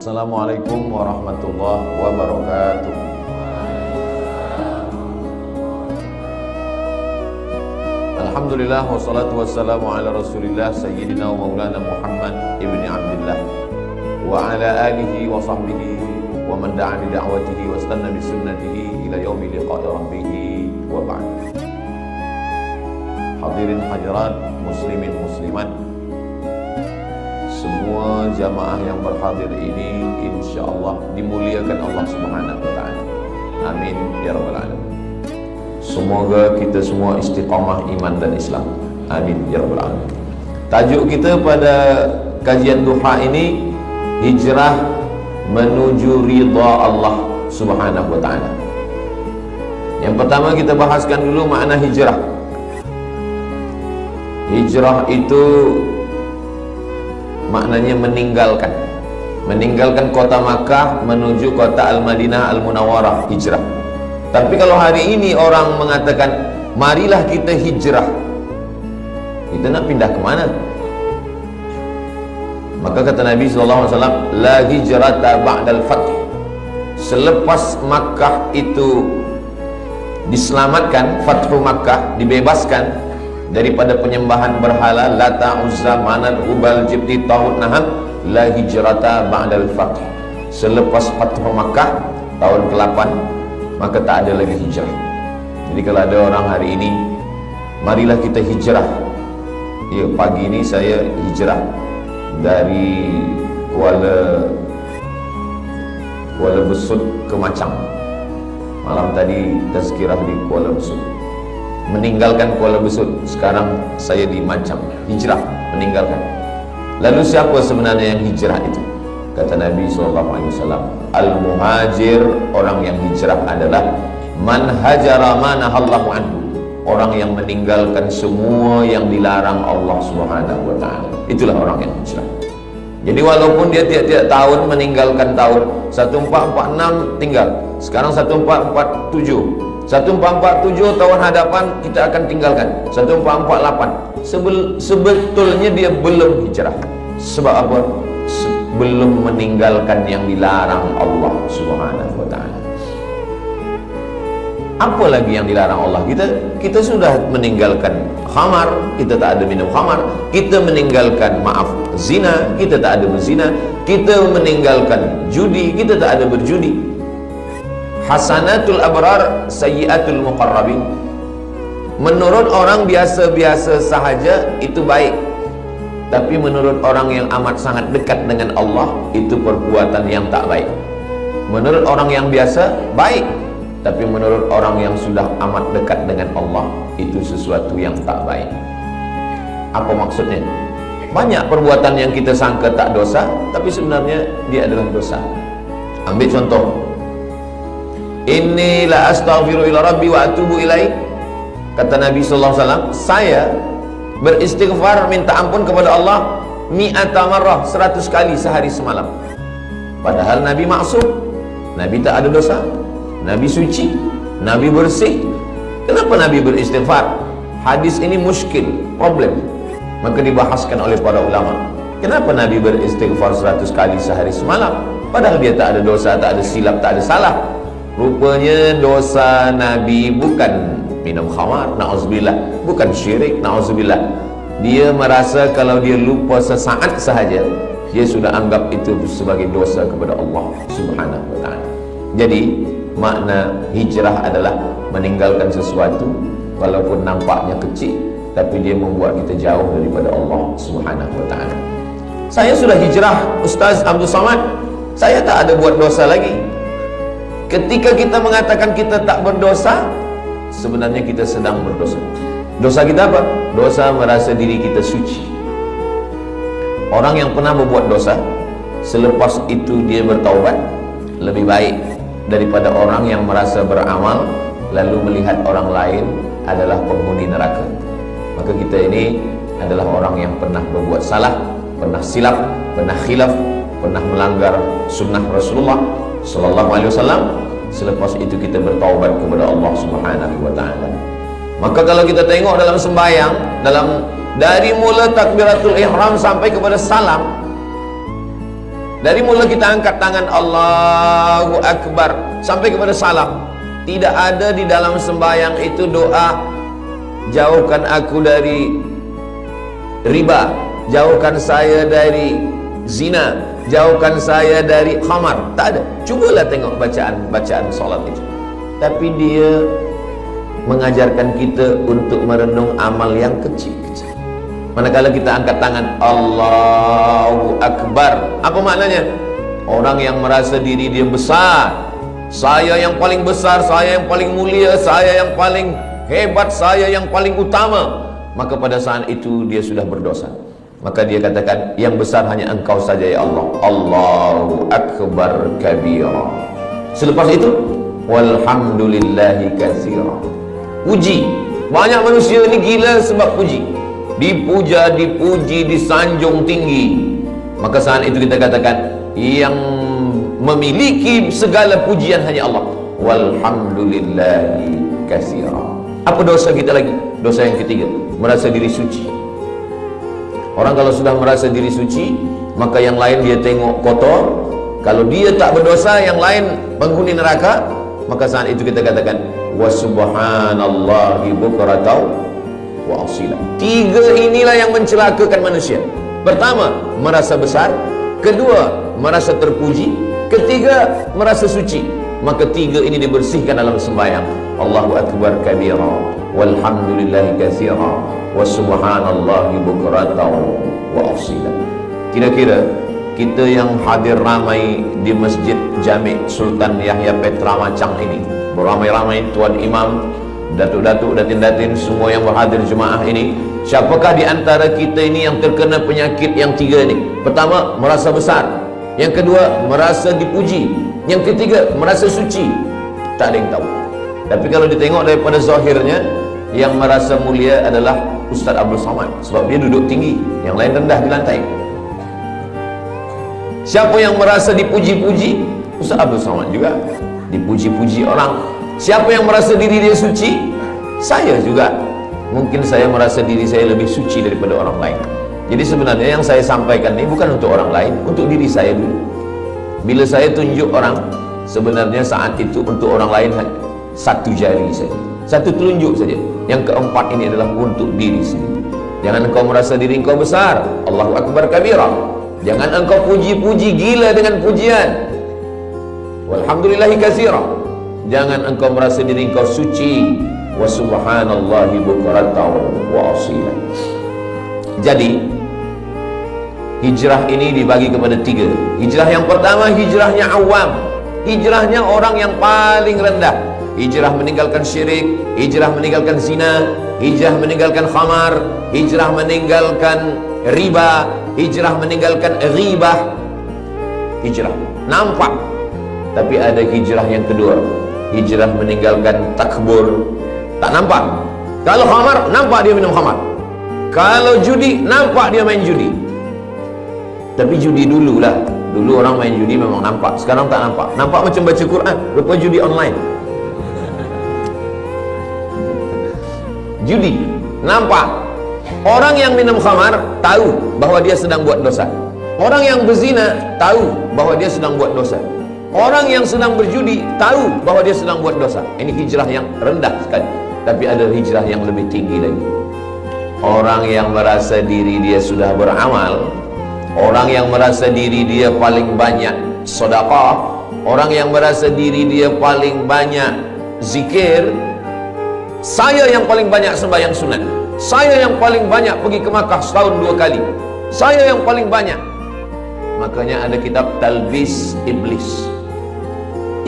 Assalamualaikum warahmatullahi wabarakatuh. Alhamdulillah wassalatu wassalamu ala rasulillah sayyidina wa maulana Muhammad ibni Abdullah wa ala alihi wa sahbihi wa man da'a li da'watihi wa istanna bi sunnatihi ila yaumi liqa'i rabbih wa ba'd. Hadirin hadirat, muslimin muslimat, semua jamaah yang berhadir ini insyaallah dimuliakan Allah Subhanahu wa taala. Amin ya rabbal alamin. Semoga kita semua istiqamah iman dan Islam. Amin ya rabbal alamin. Tajuk kita pada kajian duha ini, hijrah menuju ridha Allah Subhanahu wa taala. Yang pertama kita bahaskan dulu makna hijrah. Hijrah itu maknanya meninggalkan kota Makkah menuju kota Al-Madinah Al-Munawwarah, hijrah. Tapi kalau hari ini orang mengatakan marilah kita hijrah, kita nak pindah ke mana? Maka kata Nabi SAW, la hijrata ba'dal fath. Selepas Makkah itu diselamatkan, Fathu Makkah, dibebaskan daripada penyembahan berhala Lata, Uzza, Manat, Hubal, Jibti, Tauhud, Naham, la hijrata ba'dal fath. Selepas Fathu Makkah tahun ke-8, maka tak ada lagi hijrah. Jadi kalau ada orang hari ini, marilah kita hijrah. Ya, pagi ini saya hijrah dari Kuala Besut ke Macang. Malam tadi tazkirah di Kuala Besut. Meninggalkan Kuala Besut, sekarang saya di Macang, hijrah, meninggalkan. Lalu siapa sebenarnya yang hijrah itu? Kata Nabi SAW, al-muhajir, orang yang hijrah adalah man hajara ma nahallahu anhu, orang yang meninggalkan semua yang dilarang Allah Subhanahu wa taala. Itulah orang yang hijrah. Jadi walaupun dia tiap-tiap tahun meninggalkan tahun 1446 tinggal, sekarang 1447, 1447 tahun hadapan kita akan tinggalkan 1448. Sebetulnya dia belum hijrah. Sebab apa? Belum meninggalkan yang dilarang Allah Subhanahu wa taala. Apa lagi yang dilarang Allah? Kita sudah meninggalkan khamar, kita tak ada minum khamar. Kita meninggalkan, zina, kita tak ada berzina. Kita meninggalkan judi, kita tak ada berjudi. Hasanatul abrar, sayyiatul muqarrabin. Menurut orang biasa-biasa sahaja itu baik, tapi menurut orang yang amat sangat dekat dengan Allah, itu perbuatan yang tak baik. Menurut orang yang biasa baik, tapi menurut orang yang sudah amat dekat dengan Allah, itu sesuatu yang tak baik. Apa maksudnya? Banyak perbuatan yang kita sangka tak dosa, tapi sebenarnya dia adalah dosa. Ambil contoh, inni la astaghfiru ila rabbi wa atubu ilaih. Kata Nabi SAW, saya beristighfar, minta ampun kepada Allah mi'ata marrah, 100 kali sehari semalam. Padahal Nabi maksum, Nabi tak ada dosa, Nabi suci, Nabi bersih. Kenapa Nabi beristighfar? Hadis ini muskil, problem. Maka dibahaskan oleh para ulama, kenapa Nabi beristighfar 100 kali sehari semalam, padahal dia tak ada dosa, tak ada silap, tak ada salah. Rupanya dosa Nabi bukan minum khamar, na'udzubillah, bukan syirik, na'udzubillah. Dia merasa kalau dia lupa sesaat sahaja, dia sudah anggap itu sebagai dosa kepada Allah Subhanahu wa taala. Jadi makna hijrah adalah meninggalkan sesuatu walaupun nampaknya kecil, tapi dia membuat kita jauh daripada Allah Subhanahu wa taala. Saya sudah hijrah, Ustaz Abdul Samad, saya tak ada buat dosa lagi. Ketika kita mengatakan kita tak berdosa, sebenarnya kita sedang berdosa. Dosa kita apa? Dosa merasa diri kita suci. Orang yang pernah berbuat dosa, selepas itu dia bertaubat, lebih baik daripada orang yang merasa beramal lalu melihat orang lain adalah penghuni neraka. Maka kita ini adalah orang yang pernah berbuat salah, pernah silap, pernah khilaf, pernah melanggar sunnah Rasulullah Sallallahu Alaihi Wasallam. Selepas itu kita bertaubat kepada Allah Subhanahu wa taala. Maka kalau kita tengok dalam sembahyang, dari mula takbiratul ihram sampai kepada salam, Dari mula kita angkat tangan Allahu Akbar sampai kepada salam, tidak ada di dalam sembahyang itu doa jauhkan aku dari riba, jauhkan saya dari zina, jauhkan saya dari khamar. Tak ada. Cubalah tengok bacaan solat itu. Tapi dia mengajarkan kita untuk merenung amal yang kecil-kecil. Manakala kita angkat tangan Allahu Akbar, apa maknanya? Orang yang merasa diri dia besar, saya yang paling besar, saya yang paling mulia, saya yang paling hebat, saya yang paling utama, maka pada saat itu dia sudah berdosa. Maka dia katakan, yang besar hanya engkau saja ya Allah. Allahu Akbar kabira. Selepas itu, walhamdulillahi katsira. Puji. Banyak manusia ini gila sebab puji. Dipuja, dipuji, disanjung tinggi. Maka saat itu kita katakan, yang memiliki segala pujian hanya Allah. Walhamdulillahi katsira. Apa dosa kita lagi? Dosa yang ketiga, merasa diri suci. Orang kalau sudah merasa diri suci, maka yang lain dia tengok kotor. Kalau dia tak berdosa, yang lain penghuni neraka, maka saat itu kita katakan wa subhanallahi bukratan wa asila. Tiga inilah yang mencelakakan manusia. Pertama, merasa besar. Kedua, merasa terpuji. Ketiga, merasa suci. Maka tiga ini dibersihkan dalam sembahyang. Allahu Akbar kabira, walhamdulillahi katsira, wa subhanallahi bukratan wa asila. Kira-kira kita yang hadir ramai di Masjid Jami' Sultan Yahya Petra Macang ini, beramai-ramai tuan imam, datuk-datuk, datin-datin, semua yang berhadir jemaah ini, siapakah di antara kita ini yang terkena penyakit yang tiga ini? Pertama, merasa besar. Yang kedua, merasa dipuji. Yang ketiga, merasa suci. Tak ada yang tahu. Tapi kalau ditengok daripada zahirnya, yang merasa mulia adalah Ustaz Abdul Somad, sebab dia duduk tinggi, yang lain rendah di lantai. Siapa yang merasa dipuji-puji? Ustaz Abdul Somad juga dipuji-puji orang. Siapa yang merasa diri dia suci? Saya juga. Mungkin saya merasa diri saya lebih suci daripada orang lain. Jadi sebenarnya yang saya sampaikan ini bukan untuk orang lain, untuk diri saya dulu. Bila saya tunjuk orang, sebenarnya saat itu untuk orang lain satu jari saja, satu telunjuk saja. Yang keempat ini adalah untuk diri sendiri. Jangan engkau merasa diri engkau besar. Allahu Akbar kabira. Jangan engkau puji-puji gila dengan pujian. Walhamdulillahi katsira. Jangan engkau merasa diri engkau suci. Wa subhanallahi bukratan wa asila. Jadi hijrah ini dibagi kepada tiga. Hijrah yang pertama, hijrahnya awam, hijrahnya orang yang paling rendah. Hijrah meninggalkan syirik, hijrah meninggalkan zina, hijrah meninggalkan khamar, hijrah meninggalkan riba, hijrah meninggalkan ghibah. Hijrah nampak. Tapi ada hijrah yang kedua, hijrah meninggalkan takbur. Tak nampak. Kalau khamar, nampak dia minum khamar. Kalau judi, nampak dia main judi. Tapi judi dululah. Dulu orang main judi memang nampak. Sekarang tak nampak. Nampak macam baca Quran, rupa judi online. Judi nampak. Orang yang minum khamar tahu bahawa dia sedang buat dosa. Orang yang berzina tahu bahawa dia sedang buat dosa. Orang yang sedang berjudi tahu bahawa dia sedang buat dosa. Ini hijrah yang rendah sekali. Tapi ada hijrah yang lebih tinggi lagi. Orang yang merasa diri dia sudah beramal, orang yang merasa diri dia paling banyak sedekah, orang yang merasa diri dia paling banyak zikir. Saya yang paling banyak sembahyang sunat, saya yang paling banyak pergi ke Makkah setahun 2 kali, saya yang paling banyak. Makanya ada kitab Talbis Iblis.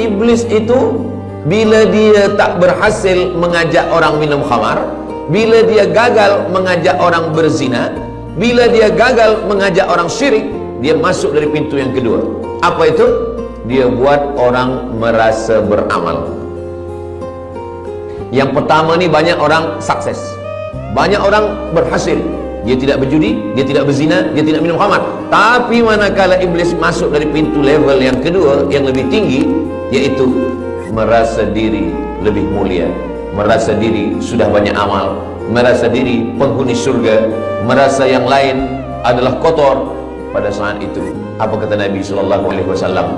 Iblis itu bila dia tak berhasil mengajak orang minum khamar, bila dia gagal mengajak orang berzina, bila dia gagal mengajak orang syirik, dia masuk dari pintu yang kedua. Apa itu? Dia buat orang merasa beramal. Yang pertama ni banyak orang sukses, banyak orang berhasil. Dia tidak berjudi, dia tidak berzina, dia tidak minum khamar. Tapi manakala iblis masuk dari pintu level yang kedua, yang lebih tinggi, yaitu merasa diri lebih mulia, merasa diri sudah banyak amal, merasa diri penghuni surga, merasa yang lain adalah kotor, pada saat itu. Apa kata Nabi sallallahu alaihi wasallam?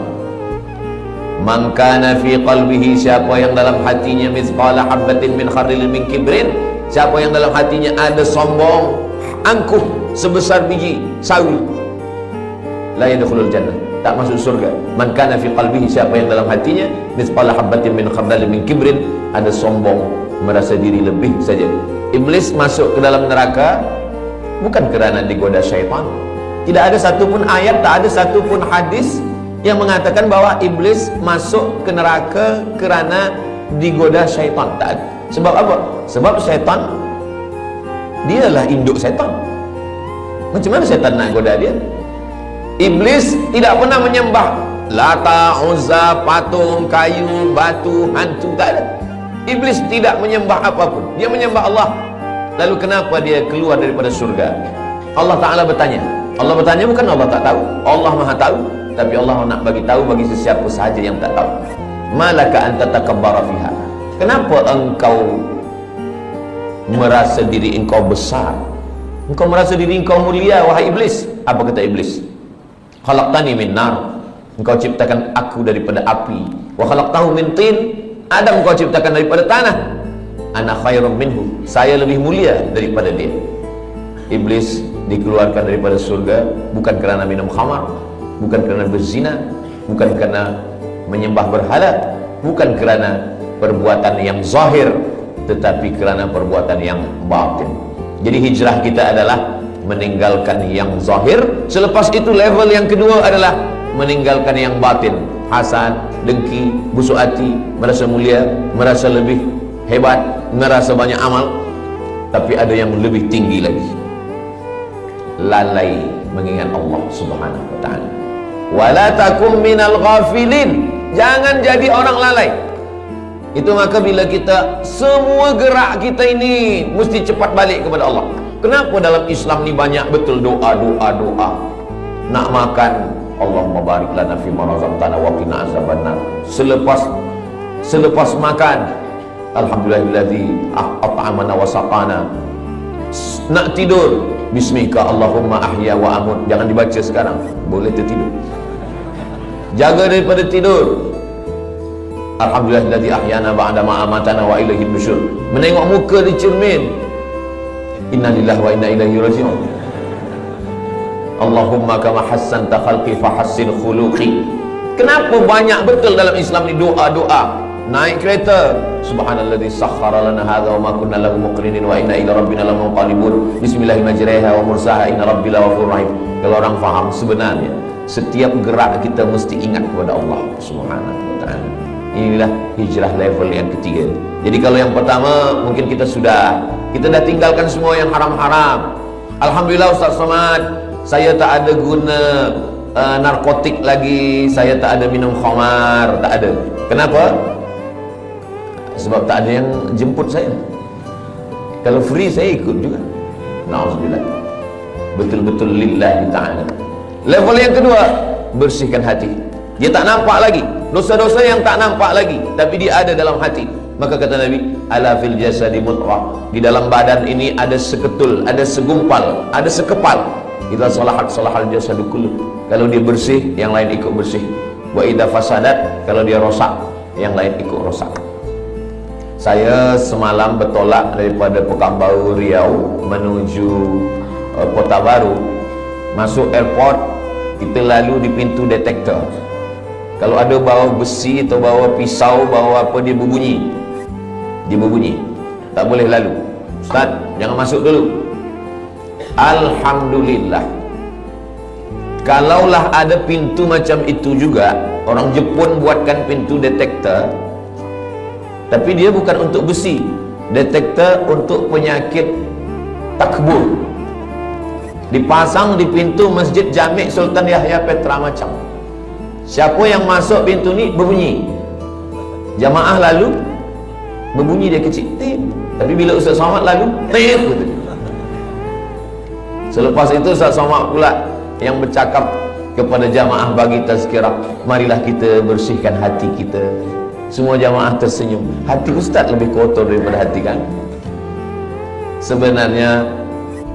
Man kana fi qalbihi, siapa yang dalam hatinya mithqala habatin min khardalin min kibrin, siapa yang dalam hatinya ada sombong, angkuh sebesar biji sawi, la yadkhulul jannah, tak masuk surga. Man kana fi qalbihi, siapa yang dalam hatinya mithqala habatin min khardalin min kibrin, ada sombong, merasa diri lebih saja. Iblis masuk ke dalam neraka bukan kerana digoda syaitan. Tidak ada satupun ayat, tak ada satupun hadis yang mengatakan bahwa iblis masuk ke neraka kerana digoda syaitan. Tak ada. Sebab apa? Sebab syaitan dialah induk syaitan. Macam mana syaitan nak goda dia? Iblis tidak pernah menyembah Lata, Uzza, patung, kayu, batu, hantu, tak ada. Iblis tidak menyembah apapun. Dia menyembah Allah. Lalu kenapa dia keluar daripada surga? Allah Ta'ala bertanya. Allah bertanya bukan Allah tak tahu. Allah Maha tahu. Tapi Allah nak bagi tahu bagi sesiapa sahaja yang tak tahu. Malaka anta takabbara fiha. Kenapa engkau merasa diri engkau besar? Engkau merasa diri engkau mulia, wahai iblis. Apa kata iblis? Khalaqtani min nar. Engkau ciptakan aku daripada api. Wa khalaqtahu min tin. Adam engkau ciptakan daripada tanah. Ana khairum minhu. Saya lebih mulia daripada dia. Iblis dikeluarkan daripada surga bukan kerana minum khamar, bukan kerana berzina, bukan kerana menyembah berhala, bukan kerana perbuatan yang zahir, tetapi kerana perbuatan yang batin. Jadi hijrah kita adalah meninggalkan yang zahir. Selepas itu level yang kedua adalah meninggalkan yang batin. Hasad, dengki, busuk hati, merasa mulia, merasa lebih hebat, merasa banyak amal. Tapi ada yang lebih tinggi lagi, lalai mengingat Allah Subhanahu wa ta'ala. Wala takum minal ghafilin. Jangan jadi orang lalai. Itu maka bila kita semua gerak kita ini mesti cepat balik kepada Allah. Kenapa dalam Islam ni banyak betul doa. Nak makan, Allahumma barik lana fi ma razaqtana wa qina azabannar. Selepas makan, alhamdulillahi at'amana wa saqana. Nak tidur, bismika Allahumma ahya wa amut. Jangan dibaca sekarang, boleh tertidur. Jaga daripada tidur. Alhamdulillahilladzi ahyana ba'da ma amatana wa ilaihin nusyur. Menengok muka di cermin, innalillahi wa inna ilaihi raji'un. Allahumma kama hassanta khalqi fahassin khuluqi. Kenapa banyak betul dalam Islam ni doa. Naik kereta, subhanalladzi sakhkhara lana hadza wa ma kunna lahu muqrinin wa inna ila rabbina lamunqalibun. Bismillahirrahmanirrahim wa mursaha inna rabbil ghafurur rahim. Kalau orang faham, sebenarnya setiap gerak kita mesti ingat kepada Allah Subhanahu wa ta'ala. Inilah hijrah level yang ketiga. Jadi kalau yang pertama mungkin kita dah tinggalkan semua yang haram-haram. Alhamdulillah Ustaz Somad, saya tak ada guna narkotik lagi, saya tak ada minum khamar, tak ada. Kenapa? Sebab tak ada yang jemput saya. Kalau free saya ikut juga. Na'udzubillah. Betul-betul lillahi ta'ala. Level yang kedua, bersihkan hati. Dia tak nampak lagi dosa-dosa yang tak nampak lagi, tapi dia ada dalam hati. Maka kata Nabi, ala fil jasadi mudghah. Di dalam badan ini ada seketul, ada segumpal, ada sekepal. Idza salahat salahal jasadu kullu. Kalau dia bersih, yang lain ikut bersih. Wa idza fasadat, kalau dia rosak, yang lain ikut rosak. Saya semalam bertolak daripada Pekanbaru Riau menuju Kota Baru. Masuk airport, kita lalu di pintu detektor. Kalau ada bawa besi atau bawa pisau, bawa apa, dia berbunyi. Dia berbunyi. Tak boleh lalu. Ustaz, jangan masuk dulu. Alhamdulillah. Kalaulah ada pintu macam itu juga, orang Jepun buatkan pintu detektor, tapi dia bukan untuk besi. Detektor untuk penyakit takbur. Dipasang di pintu Masjid Jami' Sultan Yahya Petra Macam. Siapa yang masuk pintu ni berbunyi. Jamaah lalu berbunyi dia kecil. Tapi bila Ustaz Somad lalu, selepas itu Ustaz Somad pula yang bercakap kepada jamaah bagi tazkirah, marilah kita bersihkan hati kita. Semua jamaah tersenyum. Hati Ustaz lebih kotor daripada hati kan? Sebenarnya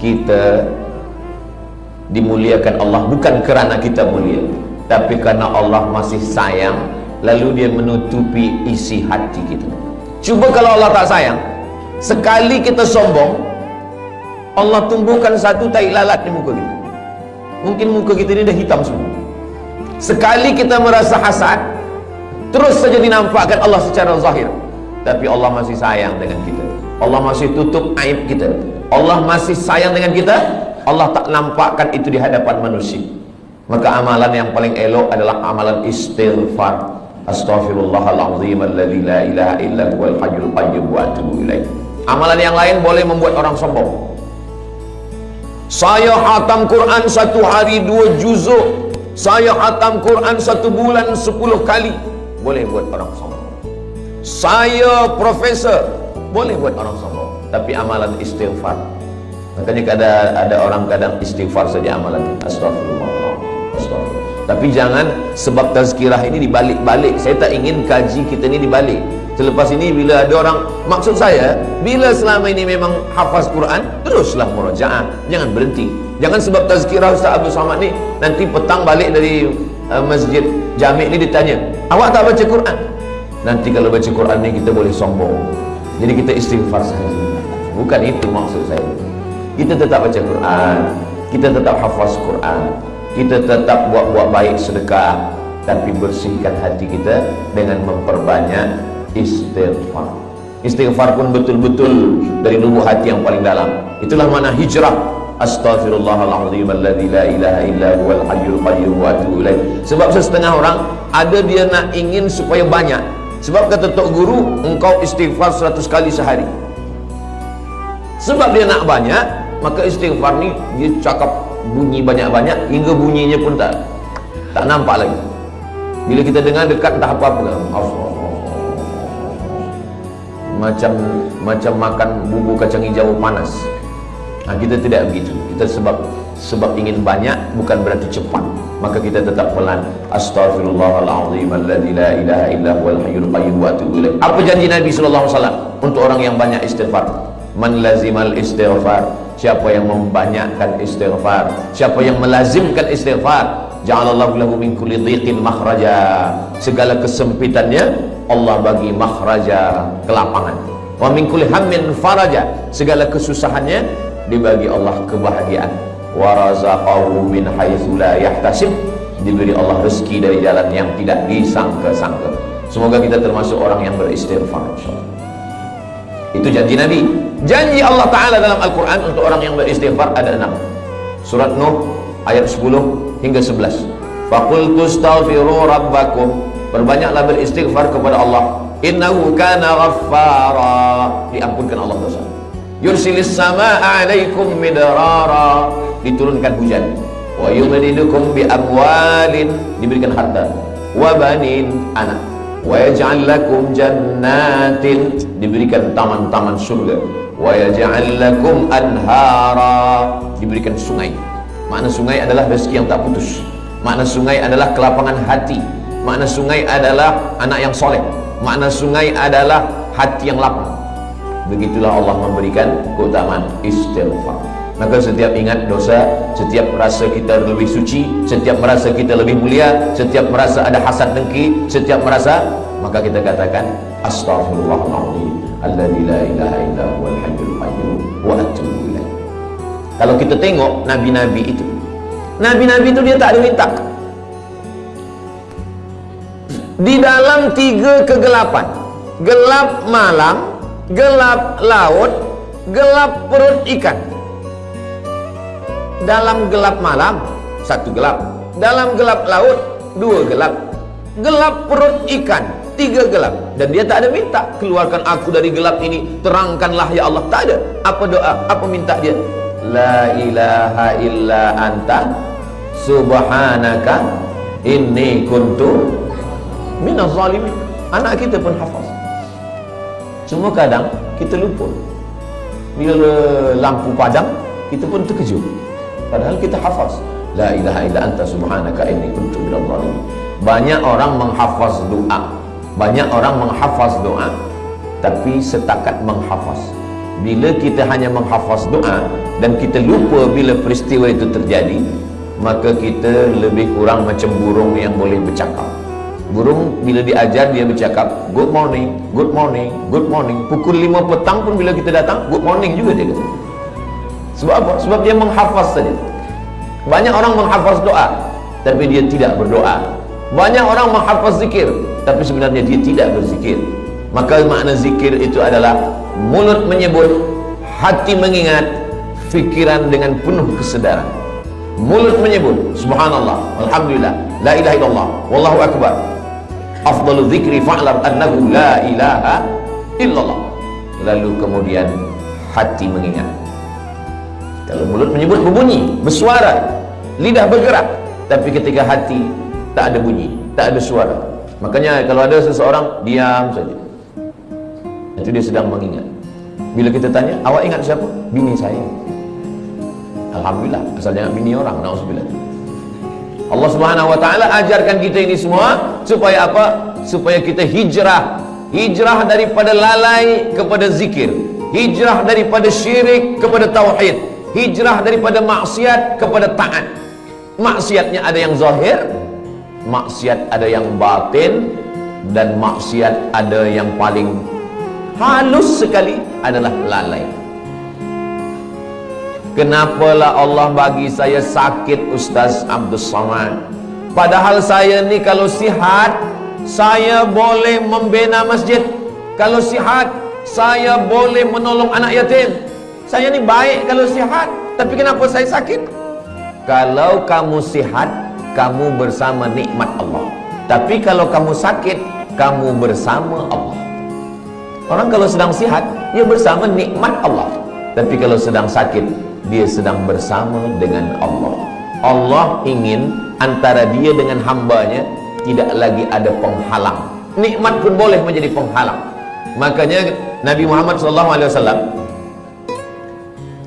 kita dimuliakan Allah bukan kerana kita mulia, tapi karena Allah masih sayang, lalu dia menutupi isi hati kita. Cuba kalau Allah tak sayang, sekali kita sombong, Allah tumbuhkan satu tai lalat di muka kita. Mungkin muka kita ini dah hitam semua. Sekali kita merasa hasad, terus saja dinampakkan Allah secara zahir, tapi Allah masih sayang dengan kita. Allah masih tutup aib kita. Allah masih sayang dengan kita. Allah tak nampakkan itu di hadapan manusia. Maka amalan yang paling elok adalah amalan istighfar. Astaghfirullahalazim alladzi la ilaha illa huwal hayyul qayyum wa atubu ilaih. Amalan yang lain boleh membuat orang sombong. Saya khatam Quran satu hari 2 juzuk, saya khatam Quran 1 bulan 10 kali, boleh buat orang sombong. Saya profesor, boleh buat orang sombong. Tapi amalan istighfar, makanya ada orang kadang istighfar saja amalannya, astagfirullah, astagfirullah. Tapi jangan sebab tazkirah ini dibalik-balik. Saya tak ingin kaji kita ini dibalik. Selepas ini bila ada orang, maksud saya, bila selama ini memang hafaz Quran, teruslah murajaah, jangan berhenti. Jangan sebab tazkirah Ustaz Abdul Samad ni, nanti petang balik dari masjid Jami' ni ditanya, awak tak baca Quran? Nanti kalau baca Quran ni kita boleh sombong. Jadi kita istighfar saja. Bukan itu maksud saya. Kita tetap baca Quran, kita tetap hafaz Quran, kita tetap buat baik sedekah, tapi bersihkan hati kita dengan memperbanyak istighfar. Istighfar pun betul-betul dari lubuk hati yang paling dalam. Itulah makna hijrah. Astaghfirullahalazim alladzi la ilaha illa huwal hayyul qayyum wa atubu ilaih. Sebab setengah orang ada dia nak ingin supaya banyak. Sebab kata tok guru, engkau istighfar 100 kali sehari. Sebab dia nak banyak, maka istighfar ni dia cakap bunyi banyak-banyak hingga bunyinya pun tak nampak lagi. Bila kita dengar dekat tak apa-apa, macam makan bubur kacang hijau panas. Kita tidak begitu. Kita sebab ingin banyak bukan berarti cepat, maka kita tetap pelan. Astaghfirullahalazim alladzi la ilaha illa huwal hayyul qayyum wa atubu ilaih. Apa janji Nabi sallallahu alaihi wasallam untuk orang yang banyak istighfar? Man lazimal istighfar, siapa yang membanyakkan istighfar, siapa yang melazimkan istighfar, ja'alallahu lahu min kulli dhiqin makhraja, segala kesempitannya Allah bagi makhraja, kelapangan. Wa min kulli hammin faraja, segala kesusahannya dibagi Allah kebahagiaan. Wa razaqahu min haitsu la yahtasib, diberi Allah rezeki dari jalan yang tidak disangka-sangka. Semoga kita termasuk orang yang beristighfar, insyaallah. Itu janji Nabi. Janji Allah Ta'ala dalam Al-Quran untuk orang yang beristighfar ada 6. Surat Nuh ayat 10 hingga 11. Faqultu astaghfiru rabbakum, perbanyaklah beristighfar kepada Allah. Innahu kana ghaffara, diampunkan Allah dosa. Yursilis samaa'a 'alaikum midrara, diturunkan hujan. Wa yumdidukum bi amwalin, diberikan harta. Wa banin, anak. Wa yaj'al lakum jannatin, diberikan taman-taman surga. Wa yaj'al lakum anhara, diberikan sungai. Makna sungai adalah rezeki yang tak putus. Makna sungai adalah kelapangan hati. Makna sungai adalah anak yang soleh. Makna sungai adalah hati yang lapang. Begitulah Allah memberikan keutamaan istighfar. Maka setiap ingat dosa, setiap merasa kita lebih suci, setiap merasa kita lebih mulia, setiap merasa ada hasad dengki, setiap merasa, maka kita katakan astaghfirullahalazim alladzi la ilaha illa huwal hayyul qayyum wa atubu ilaih. Kalau kita tengok nabi-nabi itu, nabi-nabi itu dia tak ada minta. Di dalam 3 kegelapan, gelap malam, gelap laut, gelap perut ikan. Dalam gelap malam 1 gelap, dalam gelap laut 2 gelap, gelap perut ikan 3 gelap. Dan dia tak ada minta keluarkan aku dari gelap ini, terangkanlah ya Allah. Tak ada. Apa doa? Apa minta dia? La ilaha illa anta subhanaka inni kuntu minaz zalimin. Anak kita pun hafaz. Cuma kadang kita lupa. Bila lampu padam, kita pun terkejut. Padahal kita hafaz la ilaha illa anta subhanaka inni kuntu minadh dhalimin. Banyak orang menghafaz doa, banyak orang menghafaz doa, tapi setakat menghafaz. Bila kita hanya menghafaz doa dan kita lupa bila peristiwa itu terjadi, maka kita lebih kurang macam burung yang boleh bercakap. Burung bila diajar dia bercakap, good morning, good morning, good morning. Pukul 5 petang pun bila kita datang, good morning juga dia kata. Sebab apa? Sebab dia menghafaz saja. Banyak orang menghafaz doa tapi dia tidak berdoa. Banyak orang menghafaz zikir tapi sebenarnya dia tidak berzikir. Maka makna zikir itu adalah mulut menyebut, hati mengingat, fikiran dengan penuh kesedaran. Mulut menyebut subhanallah, alhamdulillah, la ilaha illallah, wallahu akbar, afdalu dzikri fa'lam annahu la ilaha illallah. Lalu kemudian hati mengingat. Kalau mulut menyebut berbunyi, bersuara, lidah bergerak, tapi ketika hati tak ada bunyi, tak ada suara. Makanya kalau ada seseorang diam saja, itu dia sedang mengingat. Bila kita tanya, awak ingat siapa? Bini saya. Alhamdulillah, asal jangan bini orang, na'udzubillah. Allah Subhanahu wa taala ajarkan kita ini semua supaya apa? Supaya kita hijrah. Hijrah daripada lalai kepada zikir, hijrah daripada syirik kepada tauhid, hijrah daripada maksiat kepada taat. Maksiatnya ada yang zahir, maksiat ada yang batin, dan maksiat ada yang paling halus sekali adalah lalai. Kenapalah Allah bagi saya sakit, Ustaz Abdul Samad? Padahal saya ni kalau sihat, saya boleh membina masjid. Kalau sihat, saya boleh menolong anak yatim. Saya ni baik kalau sihat, tapi kenapa saya sakit? Kalau kamu sihat, kamu bersama nikmat Allah. Tapi kalau kamu sakit, kamu bersama Allah. Orang kalau sedang sihat, dia bersama nikmat Allah. Tapi kalau sedang sakit, dia sedang bersama dengan Allah. Allah ingin antara dia dengan hambanya tidak lagi ada penghalang. Nikmat pun boleh menjadi penghalang. Makanya Nabi Muhammad SAW,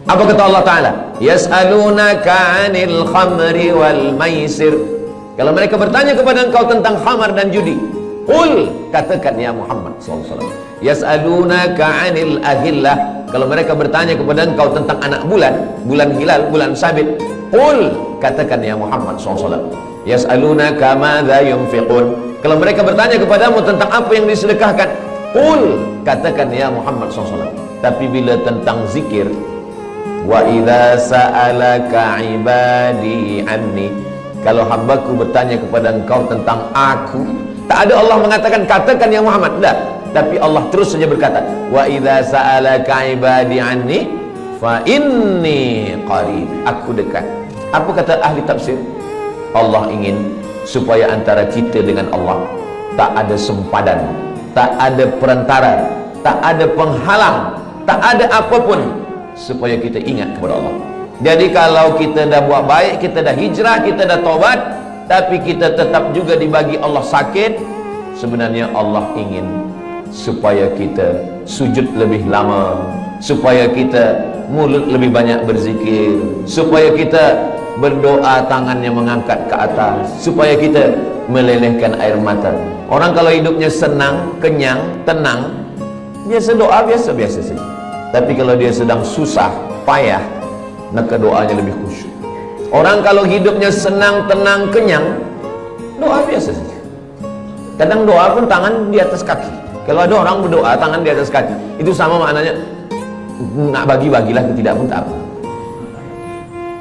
apa kata Allah Ta'ala? Yas'alunaka 'anil khamri wal maisir. Kalau mereka bertanya kepada engkau tentang khamar dan judi, qul, katakan ya Muhammad SAW, yas'alunaka 'anil ahillah. Kalau mereka bertanya kepada engkau tentang anak bulan, bulan hilal, bulan sabit, qul, katakan ya Muhammad SAW, yas'alunaka madza yunfiqun. Kalau mereka bertanya kepadamu tentang apa yang disedekahkan, qul, katakan ya Muhammad SAW. Tapi bila tentang zikir, wa idza sa'alaka ibadi anni, kalau hambaku bertanya kepada engkau tentang aku, tak ada Allah mengatakan katakan ya Muhammad, tidak. Tapi Allah terus saja berkata, wa idza sa'alaka ibadi anni fa inni qarib, aku dekat. Apa kata ahli tafsir? Allah ingin supaya antara kita dengan Allah tak ada sempadan, tak ada perantara, tak ada penghalang, tak ada apapun, supaya kita ingat kepada Allah. Jadi kalau kita dah buat baik, kita dah hijrah, kita dah taubat, tapi kita tetap juga dibagi Allah sakit, sebenarnya Allah ingin supaya kita sujud lebih lama, supaya kita mulut lebih banyak berzikir, supaya kita berdoa tangannya mengangkat ke atas, supaya kita melelehkan air mata. Orang kalau hidupnya senang, kenyang, tenang, biasa doa biasa-biasa saja. Tapi kalau dia sedang susah, payah, maka doanya lebih khusyuk. Orang kalau hidupnya senang, tenang, kenyang, doa biasa saja. Kadang doa pun tangan di atas kaki. Kalau ada orang berdoa tangan di atas kaki, itu sama maknanya nak bagi-bagilah, tidak pun tak apa.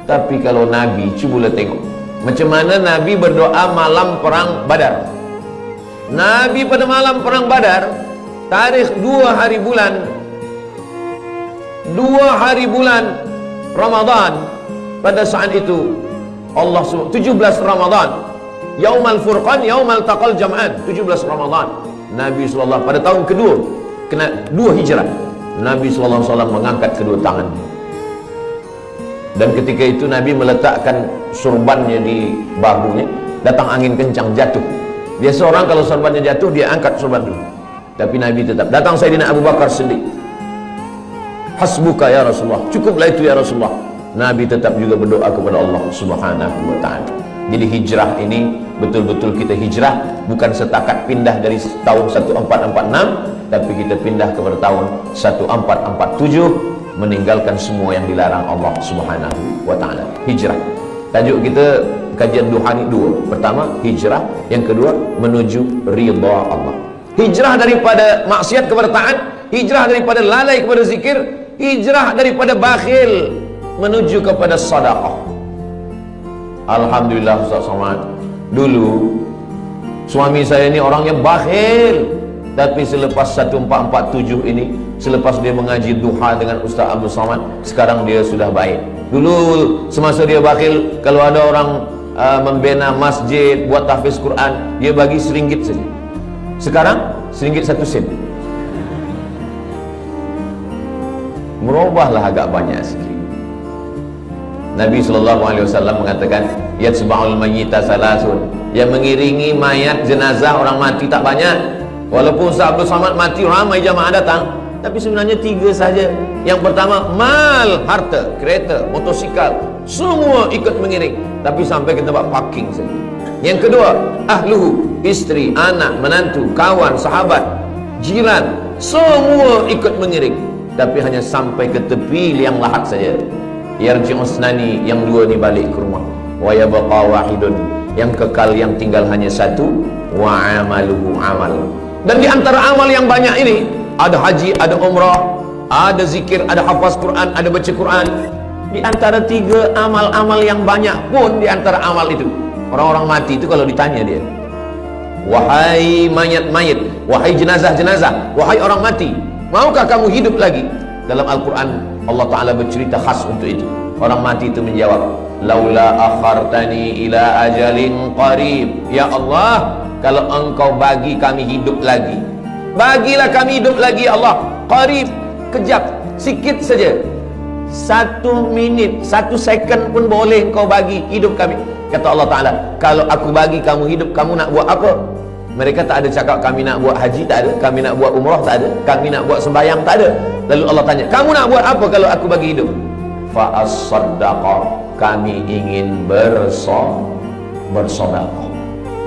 Tapi kalau Nabi, cubalah tengok macam mana Nabi berdoa malam perang Badar. Nabi pada malam perang Badar, tarikh 2 hari bulan Ramadan, pada saat itu Allah 17 Ramadan, Yaumal Furqan, Yaumal Taqal Jam'an, 17 Ramadan. Nabi SAW pada tahun kedua, kena 2 hijrah, Nabi SAW mengangkat kedua tangan. Dan ketika itu Nabi meletakkan surbannya di bahunya, datang angin kencang, jatuh. Biasa orang kalau surbannya jatuh, dia angkat surban dulu. Tapi Nabi tetap. Datang Sayyidina Abu Bakar Siddiq, hasbuka ya Rasulullah, cukuplah itu ya Rasulullah. Nabi tetap juga berdoa kepada Allah Subhanahu wa ta'ala. Jadi hijrah ini betul-betul kita hijrah, bukan setakat pindah dari tahun 1446, tapi kita pindah kepada tahun 1447, meninggalkan semua yang dilarang Allah Subhanahu wa taala. Hijrah. Tajuk kita kajian duha ni dua. Pertama, hijrah. Yang kedua, menuju ridha Allah. Hijrah daripada maksiat kepada taat, hijrah daripada lalai kepada zikir, hijrah daripada bakhil menuju kepada sedekah. Alhamdulillah Ustaz Somad, dulu suami saya ni orangnya bakhil, tapi selepas 1447 ini, selepas dia mengaji duha dengan Ustaz Abdul Somad, sekarang dia sudah baik. Dulu semasa dia bakhil, kalau ada orang membina masjid, buat tahfiz Quran, dia bagi RM1 saja. Sekarang RM1 1 sen. Merubahlah agak banyak sikit. Nabi SAW mengatakan, yatsba'ul mayyita salasun, yang mengiringi mayat jenazah orang mati tak banyak. Walaupun Ustaz Abdul Somad mati, ramai jamaah datang, tapi sebenarnya 3 saja. Yang pertama, mal, harta, kereta, motosikal, semua ikut mengiring, tapi sampai ke tempat parking saja. Yang kedua, ahluhu, isteri, anak, menantu, kawan, sahabat, jiran, semua ikut mengiring, tapi hanya sampai ke tepi liang lahat saja. Yarji'u usnani, yang 2 ni balik ke rumah. Wa yabqa wahidun, yang kekal, yang tinggal hanya 1. Wa amaluhu amal. Dan di antara amal yang banyak ini, ada haji, ada umrah, ada zikir, ada hafaz Quran, ada baca Quran. Di antara 3 amal-amal yang banyak pun, di antara amal itu, orang-orang mati itu kalau ditanya dia, wahai mayat-mayat, wahai jenazah-jenazah, wahai orang mati, maukah kamu hidup lagi? Dalam Al-Quran Allah Ta'ala bercerita khas untuk itu. Orang mati itu menjawab, laula akhartani ila ajalin qarib, ya Allah, kalau engkau bagi kami hidup lagi, bagilah kami hidup lagi ya Allah, qarib, kejap, sikit saja, 1 minit, 1 second pun boleh engkau bagi hidup kami. Kata Allah Ta'ala, kalau aku bagi kamu hidup, kamu nak buat apa? Mereka tak ada cakap kami nak buat haji, tak ada. Kami nak buat umrah, tak ada. Kami nak buat sembahyang, tak ada. Lalu Allah tanya, kamu nak buat apa kalau aku bagi hidup? Fa'as-saddaqa, kami ingin bersedekah.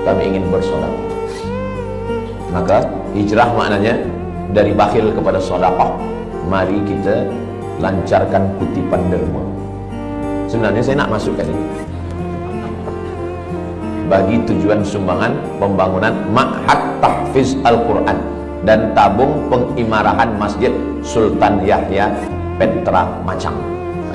Kami ingin bersedekah. Maka hijrah maknanya dari bakhil kepada sedekah. Mari kita lancarkan kutipan derma. Sebenarnya saya nak masukkan ini bagi tujuan sumbangan pembangunan Ma'had Tahfiz Al-Quran dan tabung pengimarahan Masjid Sultan Yahya Petra Macang.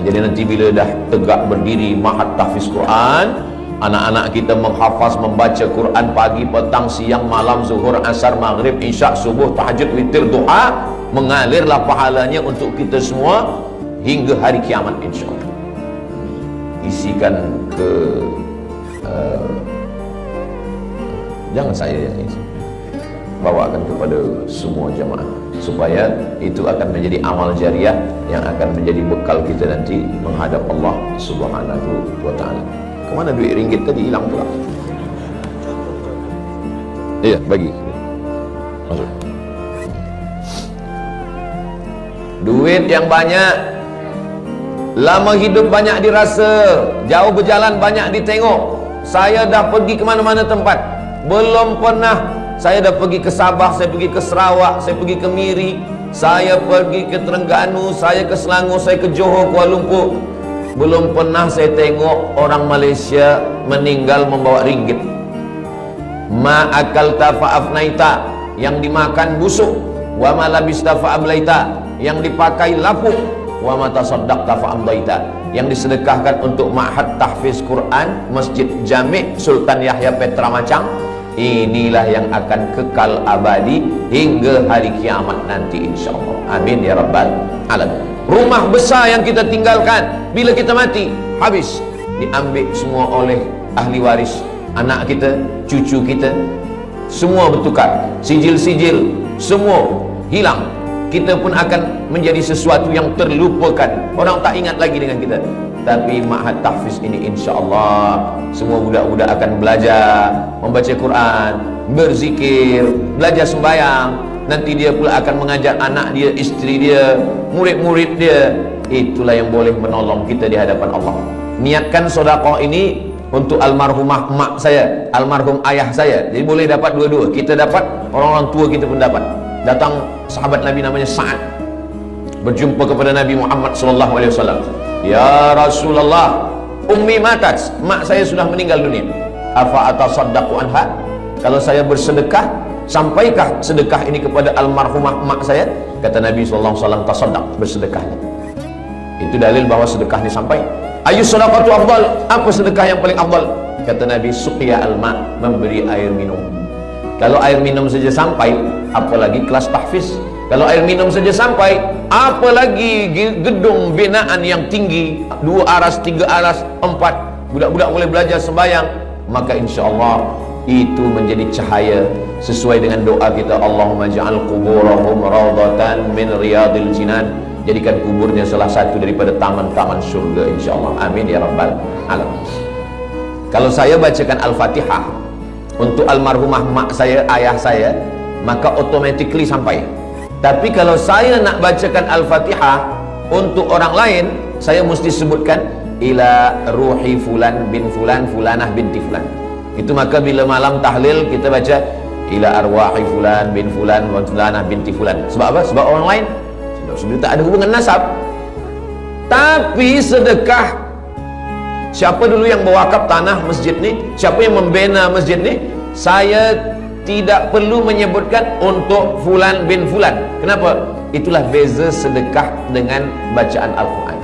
Jadi nanti bila dah tegak berdiri Ma'had Tahfiz Quran, anak-anak kita menghafaz, membaca Quran pagi, petang, siang, malam, zuhur, asar, maghrib, isyak, subuh, tahajud, witir, duha, mengalirlah pahalanya untuk kita semua hingga hari kiamat insyaAllah. Isikan ke jangan saya yang isi, bawakan kepada semua jamaah, supaya itu akan menjadi amal jariah yang akan menjadi bekal kita nanti menghadap Allah Subhanahu wa ta'ala. Kemana duit ringgit tadi? Hilang pula. Iya, bagi masuk. Duit yang banyak, lama hidup banyak dirasa, jauh berjalan banyak ditengok. Saya dah pergi ke mana-mana tempat, belum pernah. Saya dah pergi ke Sabah, saya pergi ke Sarawak, saya pergi ke Miri, saya pergi ke Terengganu, saya ke Selangor, saya ke Johor, Kuala Lumpur. Belum pernah saya tengok orang Malaysia meninggal membawa ringgit. Ma akalta fa'afnaita, yang dimakan busuk. Wa ma labista fa'ablaita, yang dipakai lapuk. Wa ma tasaddaqta fa'amdaita, yang disedekahkan untuk Ma'had Tahfiz Quran Masjid Jami' Sultan Yahya Petra Macang. Inilah yang akan kekal abadi hingga hari kiamat nanti insyaAllah. Amin ya rabbal alamin. Rumah besar yang kita tinggalkan, bila kita mati, habis, diambil semua oleh ahli waris, anak kita, cucu kita, semua bertukar, sijil-sijil semua hilang. Kita pun akan menjadi sesuatu yang terlupakan, orang tak ingat lagi dengan kita. Tapi Ma'had Tahfiz ini insyaAllah semua budak-budak akan belajar membaca Quran, berzikir, belajar sembahyang. Nanti dia pula akan mengajar anak dia, isteri dia, murid-murid dia. Itulah yang boleh menolong kita di hadapan Allah. Niatkan sedekah ini untuk almarhumah mak saya, almarhum ayah saya. Jadi boleh dapat dua-dua. Kita dapat, orang-orang tua kita pun dapat. Datang sahabat Nabi namanya Sa'ad, berjumpa kepada Nabi Muhammad SAW. Ya Rasulullah, ummi matat, mak saya sudah meninggal dunia. Afa atasaddaqu anha? Kalau saya bersedekah, sampaikah sedekah ini kepada almarhumah mak saya? Kata Nabi SAW, tasaddaq, bersedekahnya. Itu dalil bahwa sedekah ini sampai. Ayu sadaqatu afdal, apa sedekah yang paling afdal? Kata Nabi, suqya al-ma, memberi air minum. Kalau air minum saja sampai, apalagi kelas tahfiz. Kalau air minum saja sampai, apalagi gedung binaan yang tinggi, 2 aras, 3 aras, 4, budak-budak boleh belajar sembahyang, maka insya Allah itu menjadi cahaya sesuai dengan doa kita, Allahumma ja'al quburahum rawdatan min riyadil jinan, jadikan kuburnya salah satu daripada taman-taman surga insyaallah, amin ya rabbal alamin. Kalau saya bacakan Al-Fatihah untuk almarhumah mak saya, ayah saya, maka automatically sampai. Tapi kalau saya nak bacakan Al-Fatihah untuk orang lain, saya mesti sebutkan ila ruhi fulan bin fulan fulanah binti fulan. Itu maka bila malam tahlil kita baca ila arwahi fulan bin fulan wa fulanah binti fulan. Sebab apa? Sebab orang lain sebenarnya tak ada hubungan nasab. Tapi sedekah, siapa dulu yang berwakaf tanah masjid ni, siapa yang membina masjid ni, saya tidak perlu menyebutkan untuk fulan bin fulan. Kenapa? Itulah beza sedekah dengan bacaan Al-Quran.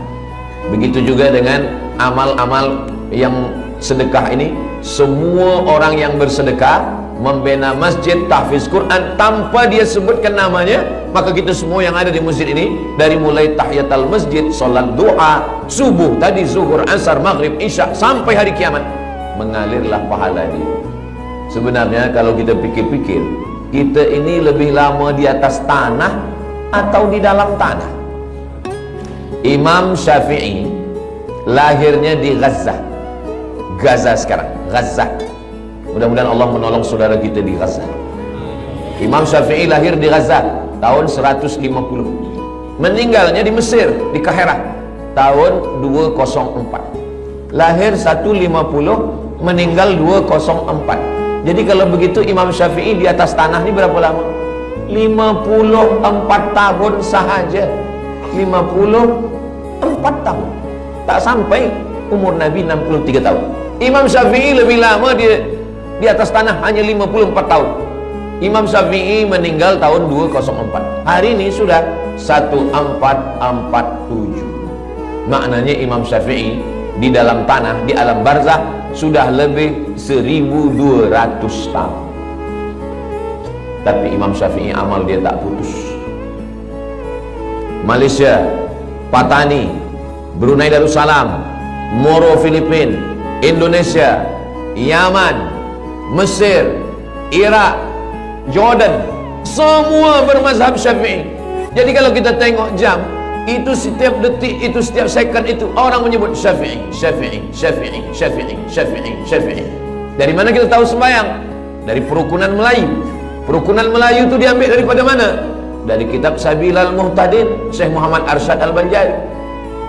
Begitu juga dengan amal-amal yang sedekah ini. Semua orang yang bersedekah, membina masjid, tahfiz Quran, tanpa dia sebutkan namanya, maka kita semua yang ada di masjid ini, dari mulai tahiyatul masjid, solat doa, subuh tadi, zuhur, asar, maghrib, isya, sampai hari kiamat, mengalirlah pahala dia. Sebenarnya kalau kita pikir-pikir, kita ini lebih lama di atas tanah atau di dalam tanah? Imam Syafi'i lahirnya di Gaza. Gaza sekarang, Gaza. Mudah-mudahan Allah menolong saudara kita di Gaza. Imam Syafi'i lahir di Gaza tahun 150. Meninggalnya di Mesir, di Kahirah tahun 204. Lahir 150, meninggal 204. Jadi kalau begitu Imam Syafi'i di atas tanah ini berapa lama? 54 tahun sahaja. 54 tahun. Tak sampai umur Nabi 63 tahun. Imam Syafi'i lebih lama dia di atas tanah, hanya 54 tahun. Imam Syafi'i meninggal tahun 204. Hari ini sudah 1447. Maknanya Imam Syafi'i di dalam tanah, di alam barzah, sudah lebih 1200 tahun. Tapi Imam Syafi'i amal dia tak putus. Malaysia, Patani, Brunei Darussalam, Moro Filipin, Indonesia, Yaman, Mesir, Iraq, Jordan, semua bermazhab Syafi'i. Jadi kalau kita tengok jam, itu setiap detik, itu setiap second, itu orang menyebut Syafi'i, Syafi'i, Syafi'i, Syafi'i, Syafi'i, Syafi'i. Dari mana kita tahu sembahyang? Dari perukunan Melayu. Perukunan Melayu itu diambil daripada mana? Dari kitab Sabilal Muhtadin, Syekh Muhammad Arsyad Al-Banjari.